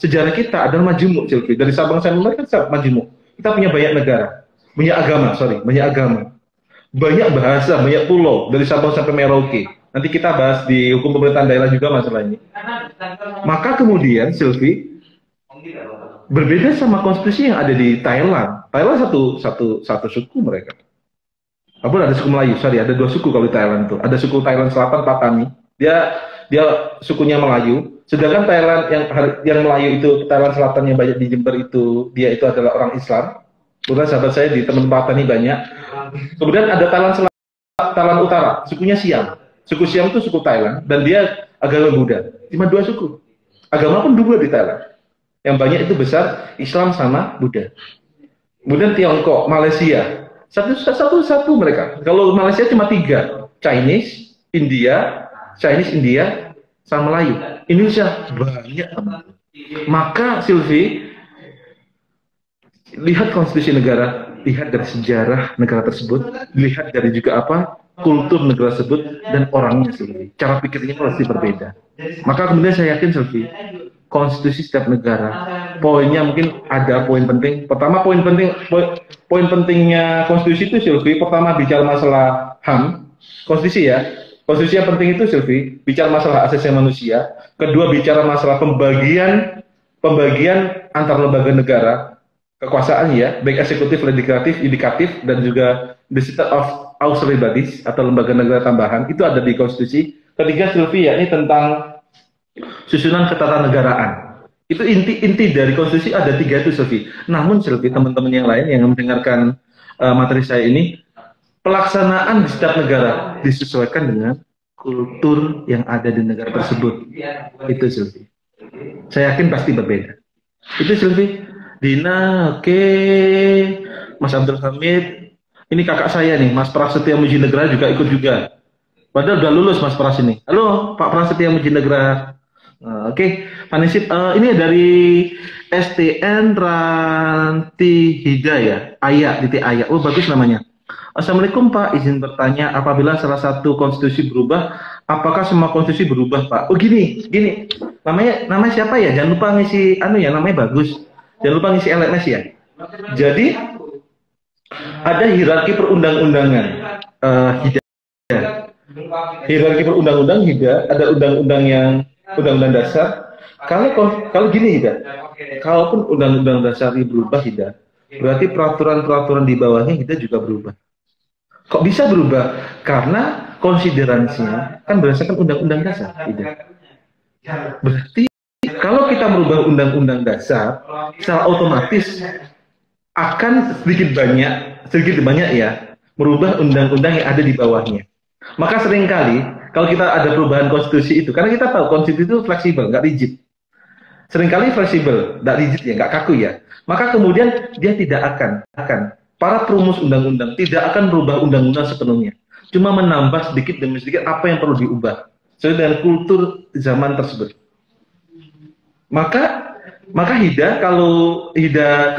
sejarah kita adalah majemuk Silvi. Dari Sabang sampai Merauke kan majemuk. Kita punya banyak negara, banyak agama, banyak bahasa, banyak pulau dari Sabang sampai Merauke. Nanti kita bahas di hukum pemerintahan daerah juga masalah ini. Maka kemudian Silvi berbeda sama konstitusi yang ada di Thailand. Thailand satu suku mereka. Apa ada suku Melayu? Ada 2 suku kalau di Thailand tuh. Ada suku Thailand Selatan Patani. Dia sukunya Melayu. Sedangkan Thailand yang Melayu itu, Thailand Selatan yang banyak di Jember itu, dia itu adalah orang Islam. Kemudian sahabat saya di teman Patani banyak. Kemudian ada Thailand Utara, sukunya Siam. Suku Siam itu suku Thailand dan dia agama Buddha. Cuma 2 suku. Agama pun 2 di Thailand. Yang banyak itu besar Islam sama Buddha. Kemudian Tiongkok, Malaysia, satu mereka. Kalau Malaysia cuma 3, Chinese, India, sama Melayu. Indonesia banyak. Maka Silvi, lihat konstitusi negara, lihat dari sejarah negara tersebut, lihat dari juga kultur negara tersebut dan orangnya Silvi. Cara pikirnya pasti berbeda. Maka kemudian saya yakin Silvi, konstitusi setiap negara, poinnya mungkin ada poin penting. Pertama poin pentingnya konstitusi itu Silvi, pertama bicara masalah HAM, konstitusi ya. Konstitusi yang penting itu Silvi, bicara masalah asasi manusia. Kedua bicara masalah pembagian antar lembaga negara, kekuasaan ya, baik eksekutif, legislatif, yudikatif, dan juga the system of auxiliary bodies atau lembaga negara tambahan, itu ada di konstitusi. Ketiga Silvi, yakni tentang susunan ketatanegaraan. Itu inti dari konstitusi ada 3 itu Silvi. Namun Silvi, teman-teman yang lain yang mendengarkan materi saya ini, pelaksanaan di setiap negara disesuaikan dengan kultur yang ada di negara tersebut. Itu Silvi. Saya yakin pasti berbeda. Itu Silvi. Dina, oke. Mas Abdul Hamid. Ini kakak saya nih, Mas Prasetya Mujinegra juga ikut juga. Padahal udah lulus Mas Pras ini. Halo Pak Prasetya Mujinegra. Oke. Panisip, ini dari STN Ranti Hidayah. Ayah. Oh bagus namanya. Assalamualaikum Pak, izin bertanya, apabila salah satu konstitusi berubah, apakah semua konstitusi berubah Pak? Oh gini, namanya siapa ya? Jangan lupa ngisi, namanya bagus. Jangan lupa ngisi LMS ya. Jadi ada hierarki perundang-undangan, hierarki perundang-undang ada undang-undang dasar. Kalau gini kalaupun undang-undang dasar ini berubah berarti peraturan-peraturan di bawahnya juga berubah. Kok bisa berubah? Karena konsideransinya kan berdasarkan undang-undang dasar, Berarti kalau kita merubah undang-undang dasar, secara otomatis akan sedikit banyak ya merubah undang-undang yang ada di bawahnya. Maka seringkali kalau kita ada perubahan konstitusi itu, karena kita tahu konstitusi itu fleksibel, nggak rigid. Seringkali fleksibel, nggak rigid ya, nggak kaku ya. Maka kemudian dia tidak akan para perumus undang-undang tidak akan merubah undang-undang sepenuhnya. Cuma menambah sedikit demi sedikit apa yang perlu diubah sesuai dengan kultur zaman tersebut. Maka Hida kalau Hida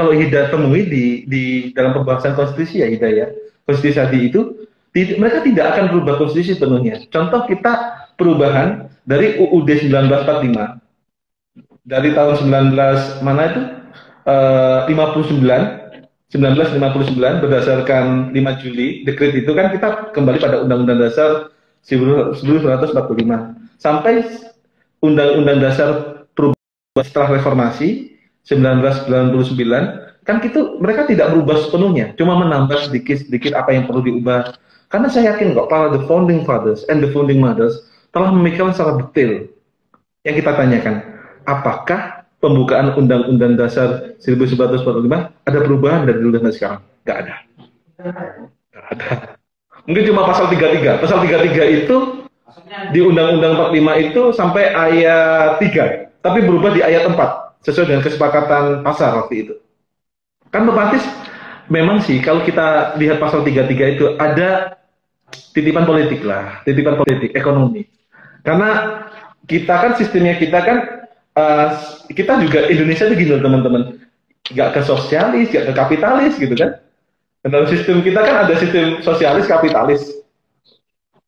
temui di dalam pembahasan konstitusi ya Hida ya. Konstitusi tadi itu mereka tidak akan berubah konstitusi penuhnya. Contoh kita perubahan dari UUD 1945 dari tahun 19 mana itu 1959 berdasarkan 5 Juli dekret itu kan kita kembali pada Undang-Undang Dasar 1945 sampai Undang-Undang Dasar perubahan setelah reformasi 1999 kan itu mereka tidak berubah sepenuhnya, cuma menambah sedikit-sedikit apa yang perlu diubah. Karena saya yakin kok para the founding fathers and the founding mothers telah memikirkan secara detail. Yang kita tanyakan, apakah pembukaan Undang-Undang Dasar 1945 ada perubahan dari dulu sampai sekarang? Nggak ada. Nggak ada. Mungkin cuma pasal 33. Pasal 33 itu di Undang-Undang 45 itu sampai ayat 3, tapi berubah di ayat 4 sesuai dengan kesepakatan pasar waktu itu. Kan otomatis memang sih kalau kita lihat pasal 33 itu ada titipan politik lah, titipan politik ekonomi. Karena kita kan sistemnya kita kan kita juga Indonesia itu gini teman-teman, nggak ke sosialis, nggak ke kapitalis gitu kan. Dan dalam sistem kita kan ada sistem sosialis, kapitalis,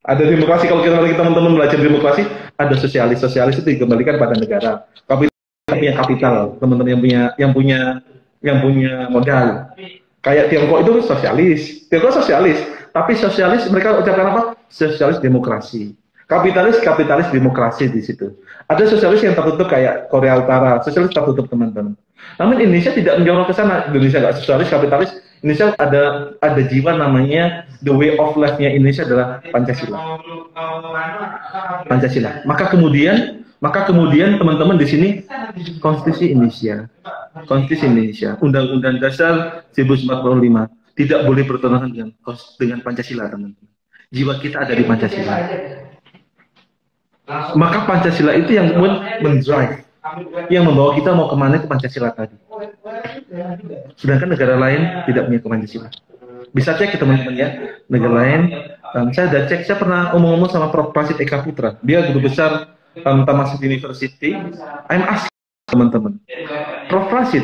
ada demokrasi. Kalau kita teman-teman belajar demokrasi, ada sosialis itu dikembalikan pada negara. Kapitalis punya kapital, teman-teman yang punya modal. Kayak Tiongkok itu sosialis, tapi sosialis mereka ucapkan apa? Sosialis demokrasi. Kapitalis demokrasi di situ. Ada sosialis yang tertutup kayak Korea Utara, sosialis tertutup teman-teman. Namun Indonesia tidak menjorok ke sana. Indonesia nggak sosialis, kapitalis. Indonesia ada jiwa namanya the way of life-nya Indonesia adalah Pancasila. Maka kemudian teman-teman di sini Konstitusi Indonesia, Undang-Undang Dasar 1945 tidak boleh bertentangan dengan Pancasila, teman-teman. Jiwa kita ada di Pancasila. Maka Pancasila itu yang mendrive, yang membawa kita mau kemana ke Pancasila tadi. Sedangkan negara lain tidak punya Pancasila. Bisa cek teman-teman ya, negara lain. Saya udah cek, saya pernah ngomong-ngomong sama Prof. Prasid Eka Putra. Dia guru besar Thammasat University. I'm asking teman-teman, Prof. Prasid,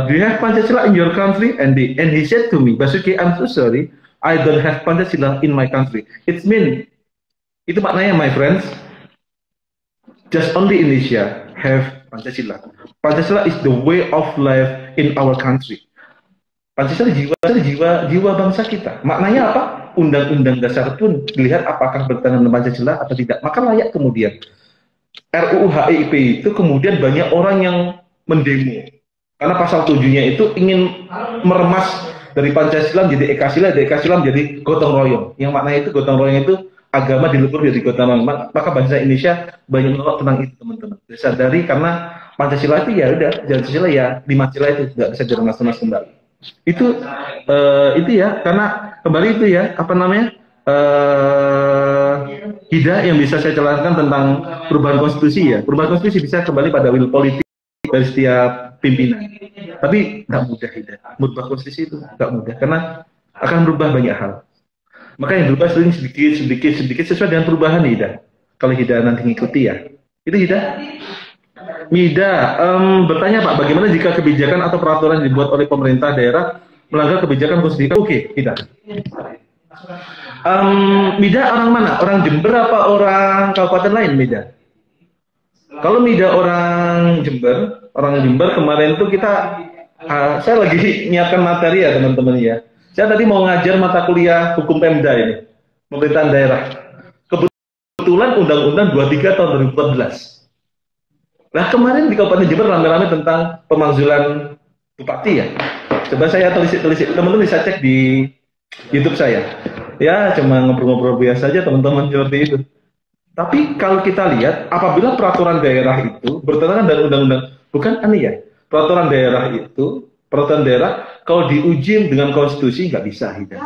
do you have Pancasila in your country? And he said to me, Basuki, I'm so sorry, I don't have Pancasila in my country. Itu maknanya, my friends, just only Indonesia have Pancasila. Pancasila is the way of life in our country. Pancasila jiwa bangsa kita. Maknanya apa? Undang-undang dasar pun dilihat apakah bertentangan dengan Pancasila atau tidak. Maka layak kemudian RUU HIP itu kemudian banyak orang yang mendemo. Karena pasal 7-nya itu ingin meremas dari Pancasila menjadi Ekasila, dari Ekasila menjadi gotong royong. Yang maknanya itu gotong royong itu agama dilebur jadi gotong royong. Maka bangsa Indonesia banyak menolak tentang itu, teman-teman. Disadari karena Pancasila itu ya udah, Pancasila ya 5 sila itu nggak bisa diremas-remas kembali. Itu ya, karena kembali itu ya, apa namanya? Hida yang bisa saya jelaskan tentang perubahan konstitusi ya. Perubahan konstitusi bisa kembali pada will politik dari setiap pimpinan. Tapi nggak mudah Hida. Merubah konstitusi itu nggak mudah karena akan berubah banyak hal. Maka yang berubah sering sedikit sesuai dengan perubahan Hida. Kalau Hida nanti ngikuti ya. Itu Hida. Mida bertanya Pak, bagaimana jika kebijakan atau peraturan dibuat oleh pemerintah daerah melanggar kebijakan konstitusi? Oke, Mida. Mida orang mana? Orang Jember apa orang kabupaten lain, Mida? Kalau Mida orang Jember kemarin tuh saya lagi nyiapkan materi ya teman-teman ya. Saya tadi mau ngajar mata kuliah hukum Pemda ini, pemerintahan daerah. Kebetulan Undang-Undang 23 tahun 2014. Nah kemarin di Kabupaten Jember rame-rame tentang pemakzulan bupati ya. Coba saya telisik, teman-teman bisa cek di YouTube saya. Ya cuma ngobrol-ngobrol biasa aja teman-teman seperti itu. Tapi kalau kita lihat, apabila peraturan daerah itu bertentangan dengan undang-undang, bukan aneh ya, peraturan daerah kalau diuji dengan konstitusi nggak bisa Hida.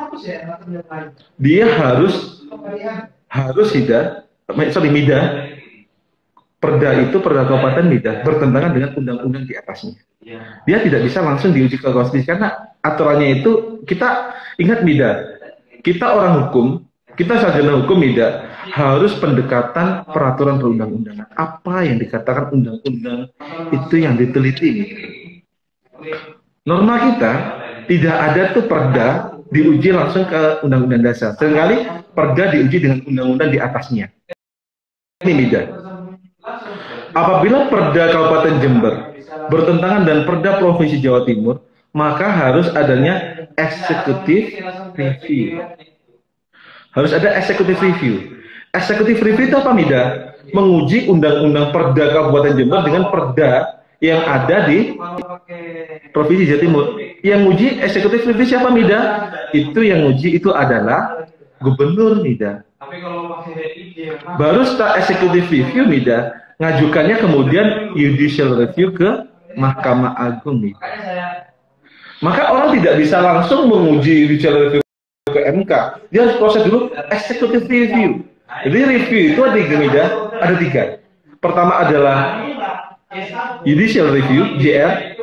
Dia harus Hida, Mida. Perda kabupaten Mida bertentangan dengan undang-undang di atasnya. Dia tidak bisa langsung diuji ke konstitusi karena aturannya itu, kita ingat Mida, kita orang hukum Kita sarjana hukum tidak harus pendekatan peraturan perundang-undangan. Apa yang dikatakan undang-undang itu yang diteliti. Norma kita tidak ada tuh perda diuji langsung ke undang-undang dasar. Seringkali perda diuji dengan undang-undang di atasnya. Ini beda. Apabila perda Kabupaten Jember bertentangan dengan perda Provinsi Jawa Timur, maka harus adanya executive review. Harus ada executive review. Executive review itu apa, Mida? Menguji undang-undang perda Kabupaten Jember dengan perda yang ada di Provinsi Jawa Timur. Yang uji executive review siapa, Mida? Itu yang uji itu adalah gubernur, Mida. Baru setelah executive review, Mida, ngajukannya kemudian judicial review ke Mahkamah Agung, Mida. Maka orang tidak bisa langsung menguji judicial review ke MK, dia harus proses dulu executive review. Jadi review itu ada tiga. Pertama adalah judicial review (JR),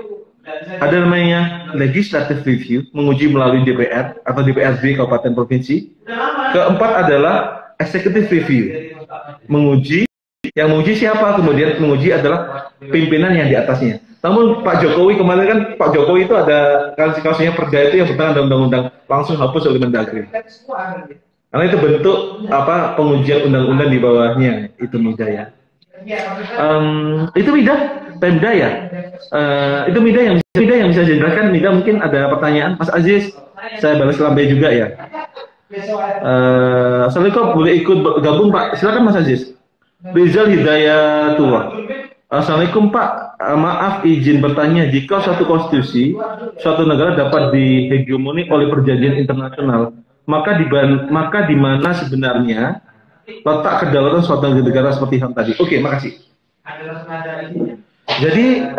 ada namanya legislative review, menguji melalui DPR atau DPRD kabupaten provinsi. Keempat adalah executive review, yang menguji siapa? Kemudian menguji adalah pimpinan yang di atasnya. Namun Pak Jokowi kemarin kan, Pak Jokowi itu ada kasusnya perda itu yang bertentangan dengan undang-undang, langsung hapus oleh Mendagri. Karena itu bentuk apa pengujian undang-undang di bawahnya, itu Mida ya. Itu Pemda ya. Itu Mida yang bisa dijelaskan. Mida mungkin ada pertanyaan, Mas Aziz. Saya balas lambe juga ya. Assalamualaikum, boleh ikut gabung Pak? Silakan Mas Aziz. Rizal Hidayatullah. Assalamualaikum Pak, maaf izin bertanya, jika suatu konstitusi, suatu negara dapat dihegemoni oleh perjanjian internasional, maka di mana sebenarnya letak kedaulatan suatu negara seperti HAM tadi? Oke, makasih. Jadi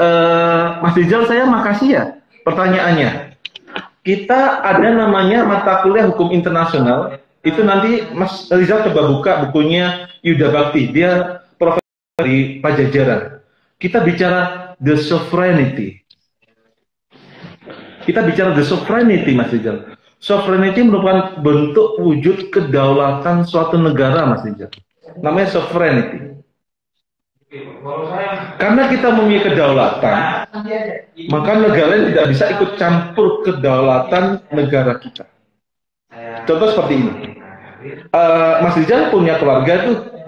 Mas Rizal, saya makasih ya pertanyaannya. Kita ada namanya mata kuliah hukum internasional, itu nanti Mas Rizal coba buka bukunya Yuda Bakti, dia profesor di Pajajaran. Kita bicara the sovereignty. Mas Rizal. Sovereignty merupakan bentuk wujud kedaulatan suatu negara, Mas Rizal. Namanya sovereignty. Karena kita memiliki kedaulatan, maka negara lain tidak bisa ikut campur kedaulatan negara kita. Contoh seperti ini. Mas Rizal punya keluarga tuh.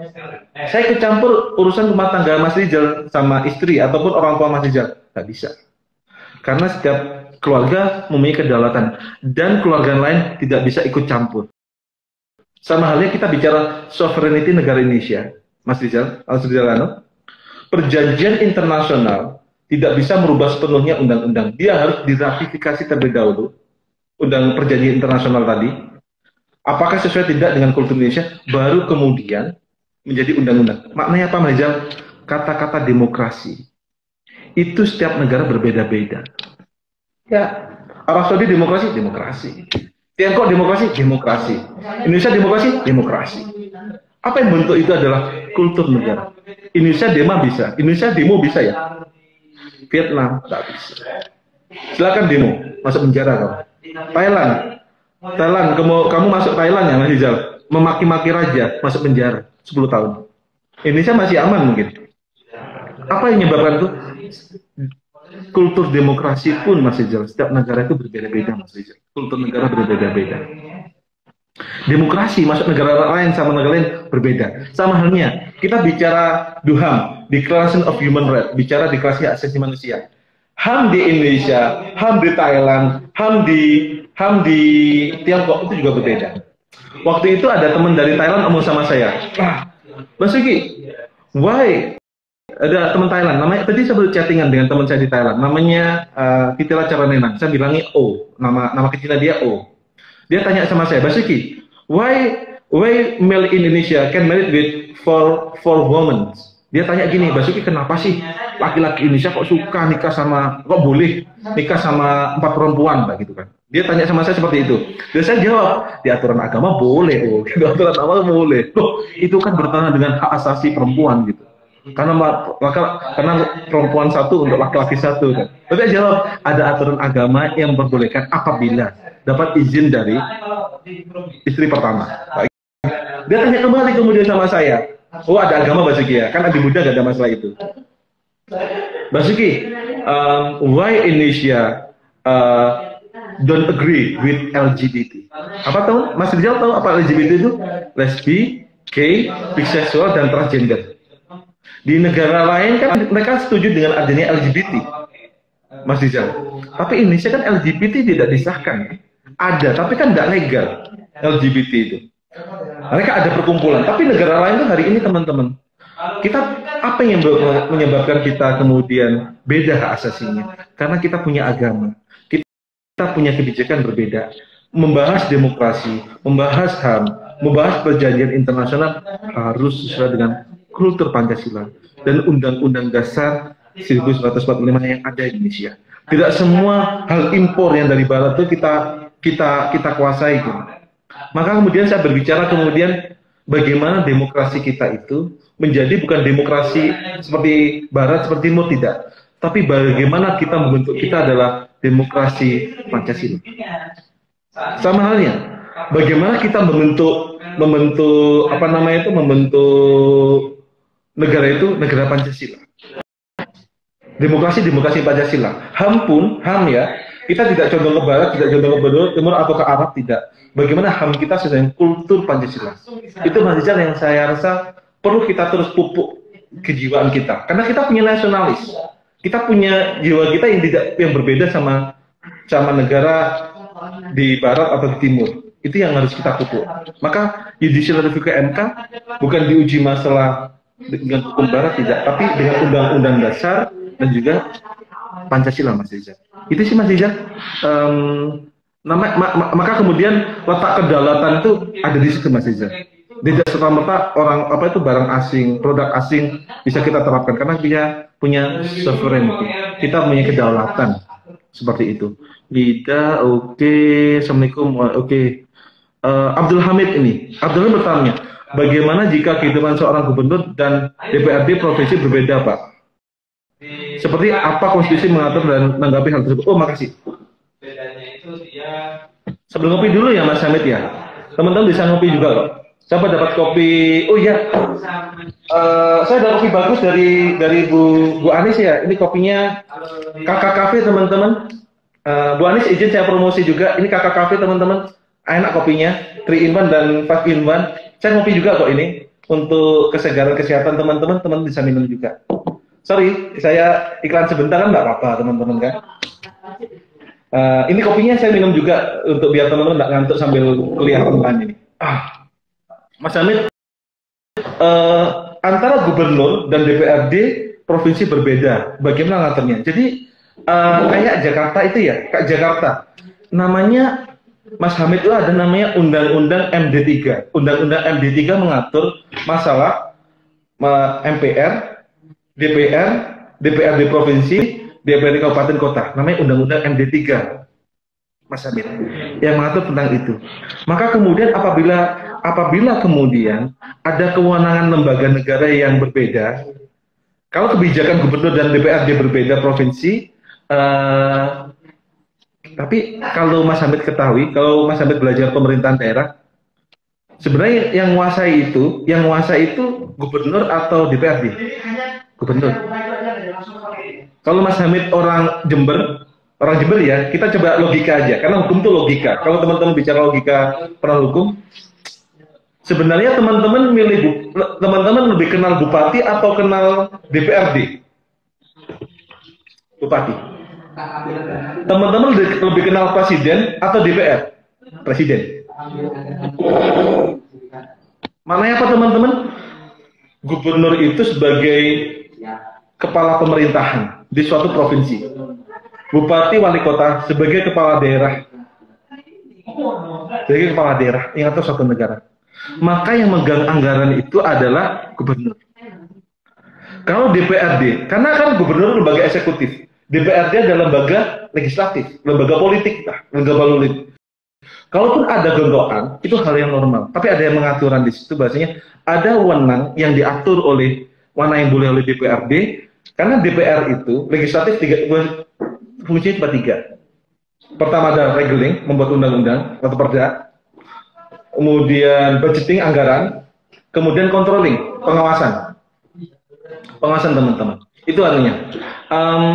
Saya ikut campur urusan rumah tangga Mas Rizal sama istri ataupun orang tua Mas Rizal. Nggak bisa. Karena setiap keluarga memiliki kedaulatan dan keluarga lain tidak bisa ikut campur. Sama halnya kita bicara sovereignty negara Indonesia, Mas Rizal, perjanjian internasional tidak bisa merubah sepenuhnya undang-undang. Dia harus diratifikasi terlebih dahulu, perjanjian internasional tadi. Apakah sesuai tidak dengan kultur Indonesia, baru kemudian menjadi undang-undang. Maknanya apa, Mas Rizal? Kata-kata demokrasi itu setiap negara berbeda-beda. Ya, Arab Saudi demokrasi. Tiongkok demokrasi. Indonesia demokrasi. Apa yang bentuk itu adalah kultur negara. Indonesia demo bisa ya. Vietnam tak bisa. Silakan demo, masuk penjara kamu. Thailand, kamu masuk Thailand ya, Mas Rizal. Memaki-maki raja, masuk penjara 10 tahun. Indonesia masih aman mungkin. Apa yang menyebabkan itu? Kultur demokrasi pun, Mas Rizal, setiap negara itu berbeda-beda, Mas Rizal. Kultur negara berbeda-beda. Demokrasi masuk negara lain sama negara lain berbeda. Sama halnya, kita bicara DUHAM, Declaration of Human Rights, bicara deklarasi hak asasi manusia. HAM di Indonesia, HAM di Thailand, HAM di Tiongkok itu juga berbeda. Waktu itu ada teman dari Thailand ngomong sama saya, Mas Yuki, why? Ada teman Thailand, namanya tadi saya baru chattingan dengan teman saya di Thailand, namanya Fitila Caranenang. Saya bilangnya O, nama kecilnya dia O. Dia tanya sama saya, Mas Yuki, why male Indonesia can marry with four women? Dia tanya gini, Basuki, kenapa sih laki-laki Indonesia kok suka kok boleh nikah sama 4 perempuan, gitu kan? Dia tanya sama saya seperti itu. Dan saya jawab, di aturan agama boleh, di aturan agama boleh. Loh, itu kan bertentangan dengan hak asasi perempuan gitu. Karena perempuan satu untuk laki-laki satu kan. Tapi saya jawab, ada aturan agama yang memperbolehkan apabila dapat izin dari istri pertama. Dia tanya kembali kemudian sama saya, oh ada agama Basuki ya, kan Adi Buddha gak ada masalah itu. Basuki, why Indonesia don't agree with LGBT? Apa tahu? Mas Rizal tahu apa LGBT itu? Lesbi, gay, biseksual, dan transgender. Di negara lain kan mereka setuju dengan adanya LGBT, Mas Rizal. Tapi Indonesia kan LGBT tidak disahkan. Ada, tapi kan tidak legal LGBT itu. Mereka ada perkumpulan. Tapi negara lain tuh hari ini teman-teman, kita apa yang menyebabkan kita kemudian beda hak asasinya? Karena kita punya agama, kita punya kebijakan berbeda. Membahas demokrasi, membahas HAM, membahas perjanjian internasional harus sesuai dengan kultur Pancasila dan Undang-Undang Dasar 1945 yang ada di Indonesia. Tidak semua hal impor yang dari Barat itu kita kuasai. Gitu. Maka kemudian saya berbicara kemudian bagaimana demokrasi kita itu menjadi bukan demokrasi seperti Barat, seperti Timur, tidak. Tapi bagaimana kita membentuk kita adalah demokrasi Pancasila. Sama halnya, bagaimana kita membentuk negara itu negara Pancasila. Demokrasi Pancasila. HAM ya, kita tidak condong ke Barat, tidak condong ke Timur atau ke Arab, tidak. Bagaimana HAM kita sesuai dengan kultur Pancasila. Itu Mas yang saya rasa perlu kita terus pupuk kejiwaan kita. Karena kita punya nasionalis. Kita punya jiwa kita yang berbeda sama negara di Barat atau di Timur. Itu yang harus kita pupuk. Maka judicial review ke MK bukan diuji masalah dengan hukum Barat, tidak, tapi dengan Undang-Undang Dasar dan juga Pancasila, Mas Rizal. Itu sih Mas Rizal. Maka kemudian letak kedaulatan itu ada di situ, Mas Rizal. Tidak serta-merta barang asing, produk asing bisa kita terapkan karena dia punya sovereignty. Kita punya kedaulatan seperti itu. Lida, oke. Assalamualaikum, oke. Abdul Hamid bertanya, bagaimana jika kehidupan seorang gubernur dan DPRD provinsi berbeda, Pak? Seperti apa konstitusi mengatur dan menanggapi hal tersebut? Oh, makasih. Bedanya itu dia. Sebelum ngopi dulu ya, Mas Hamid ya. Teman-teman bisa ngopi juga loh. Siapa dapat kopi? Oh iya. Saya dapat kopi bagus dari Bu Anis ya. Ini kopinya Kakak Cafe, teman-teman. Bu Anis izin saya promosi juga. Ini Kakak Cafe, teman-teman. Enak kopinya, 3 in 1 dan 5 in 1. Saya ngopi juga kok ini. Untuk kesegaran kesehatan teman-teman bisa minum juga. Sorry, saya iklan sebentar kan nggak apa-apa teman-teman kan. Ini kopinya saya minum juga untuk biar teman-teman nggak ngantuk sambil kuliah online ini. Mas Hamid, antara gubernur dan DPRD provinsi berbeda. Bagaimana ngaturnya? Jadi kayak Jakarta itu ya, kayak Jakarta. Namanya Mas Hamid itu ada namanya Undang-Undang MD3. Undang-Undang MD3 mengatur masalah MPR, DPR, DPRD provinsi, DPRD kabupaten kota. Namanya Undang-Undang MD3. Mas Hamid yang mengatur tentang itu. Maka kemudian apabila kemudian ada kewenangan lembaga negara yang berbeda, kalau kebijakan gubernur dan DPRD berbeda provinsi, tapi kalau Mas Hamid ketahui, kalau Mas Hamid belajar pemerintahan daerah, sebenarnya yang menguasai itu gubernur atau DPRD? Gubernur. Kalau Mas Hamid orang Jember ya, kita coba logika aja, karena hukum itu logika. Kalau teman-teman bicara logika peran hukum, sebenarnya teman-teman lebih kenal bupati atau kenal DPRD? Bupati. Teman-teman lebih kenal presiden atau DPR? Presiden. Mana apa teman-teman? Gubernur itu sebagai kepala pemerintahan di suatu provinsi. Bupati wali kota sebagai kepala daerah. Sebagai kepala daerah yang atur suatu negara. Maka yang megang anggaran itu adalah gubernur. Kalau DPRD, karena kan gubernur lembaga eksekutif, DPRD adalah lembaga legislatif, lembaga politik, lembaga politik. Kalaupun ada gontokan, itu hal yang normal. Tapi ada yang mengaturan di situ, bahasanya ada wewenang yang diatur oleh mana yang boleh oleh DPRD, karena DPR itu legislatif fungsinya cuma 3. Pertama ada reguling, membuat undang-undang atau perda. kemudian budgeting anggaran, kemudian controlling, pengawasan. Pengawasan teman-teman. Itu artinya.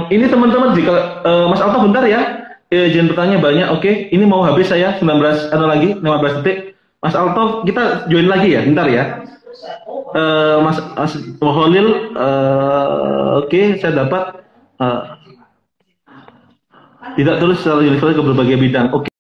Ini teman-teman jika Mas Alto bentar ya. Jangan bertanya banyak. Oke, ini mau habis saya 19 lagi 15 detik. Mas Alto kita join lagi ya, bentar ya. Mas Holil, oke, saya dapat tidak terus secara universal ke berbagai bidang. Oke.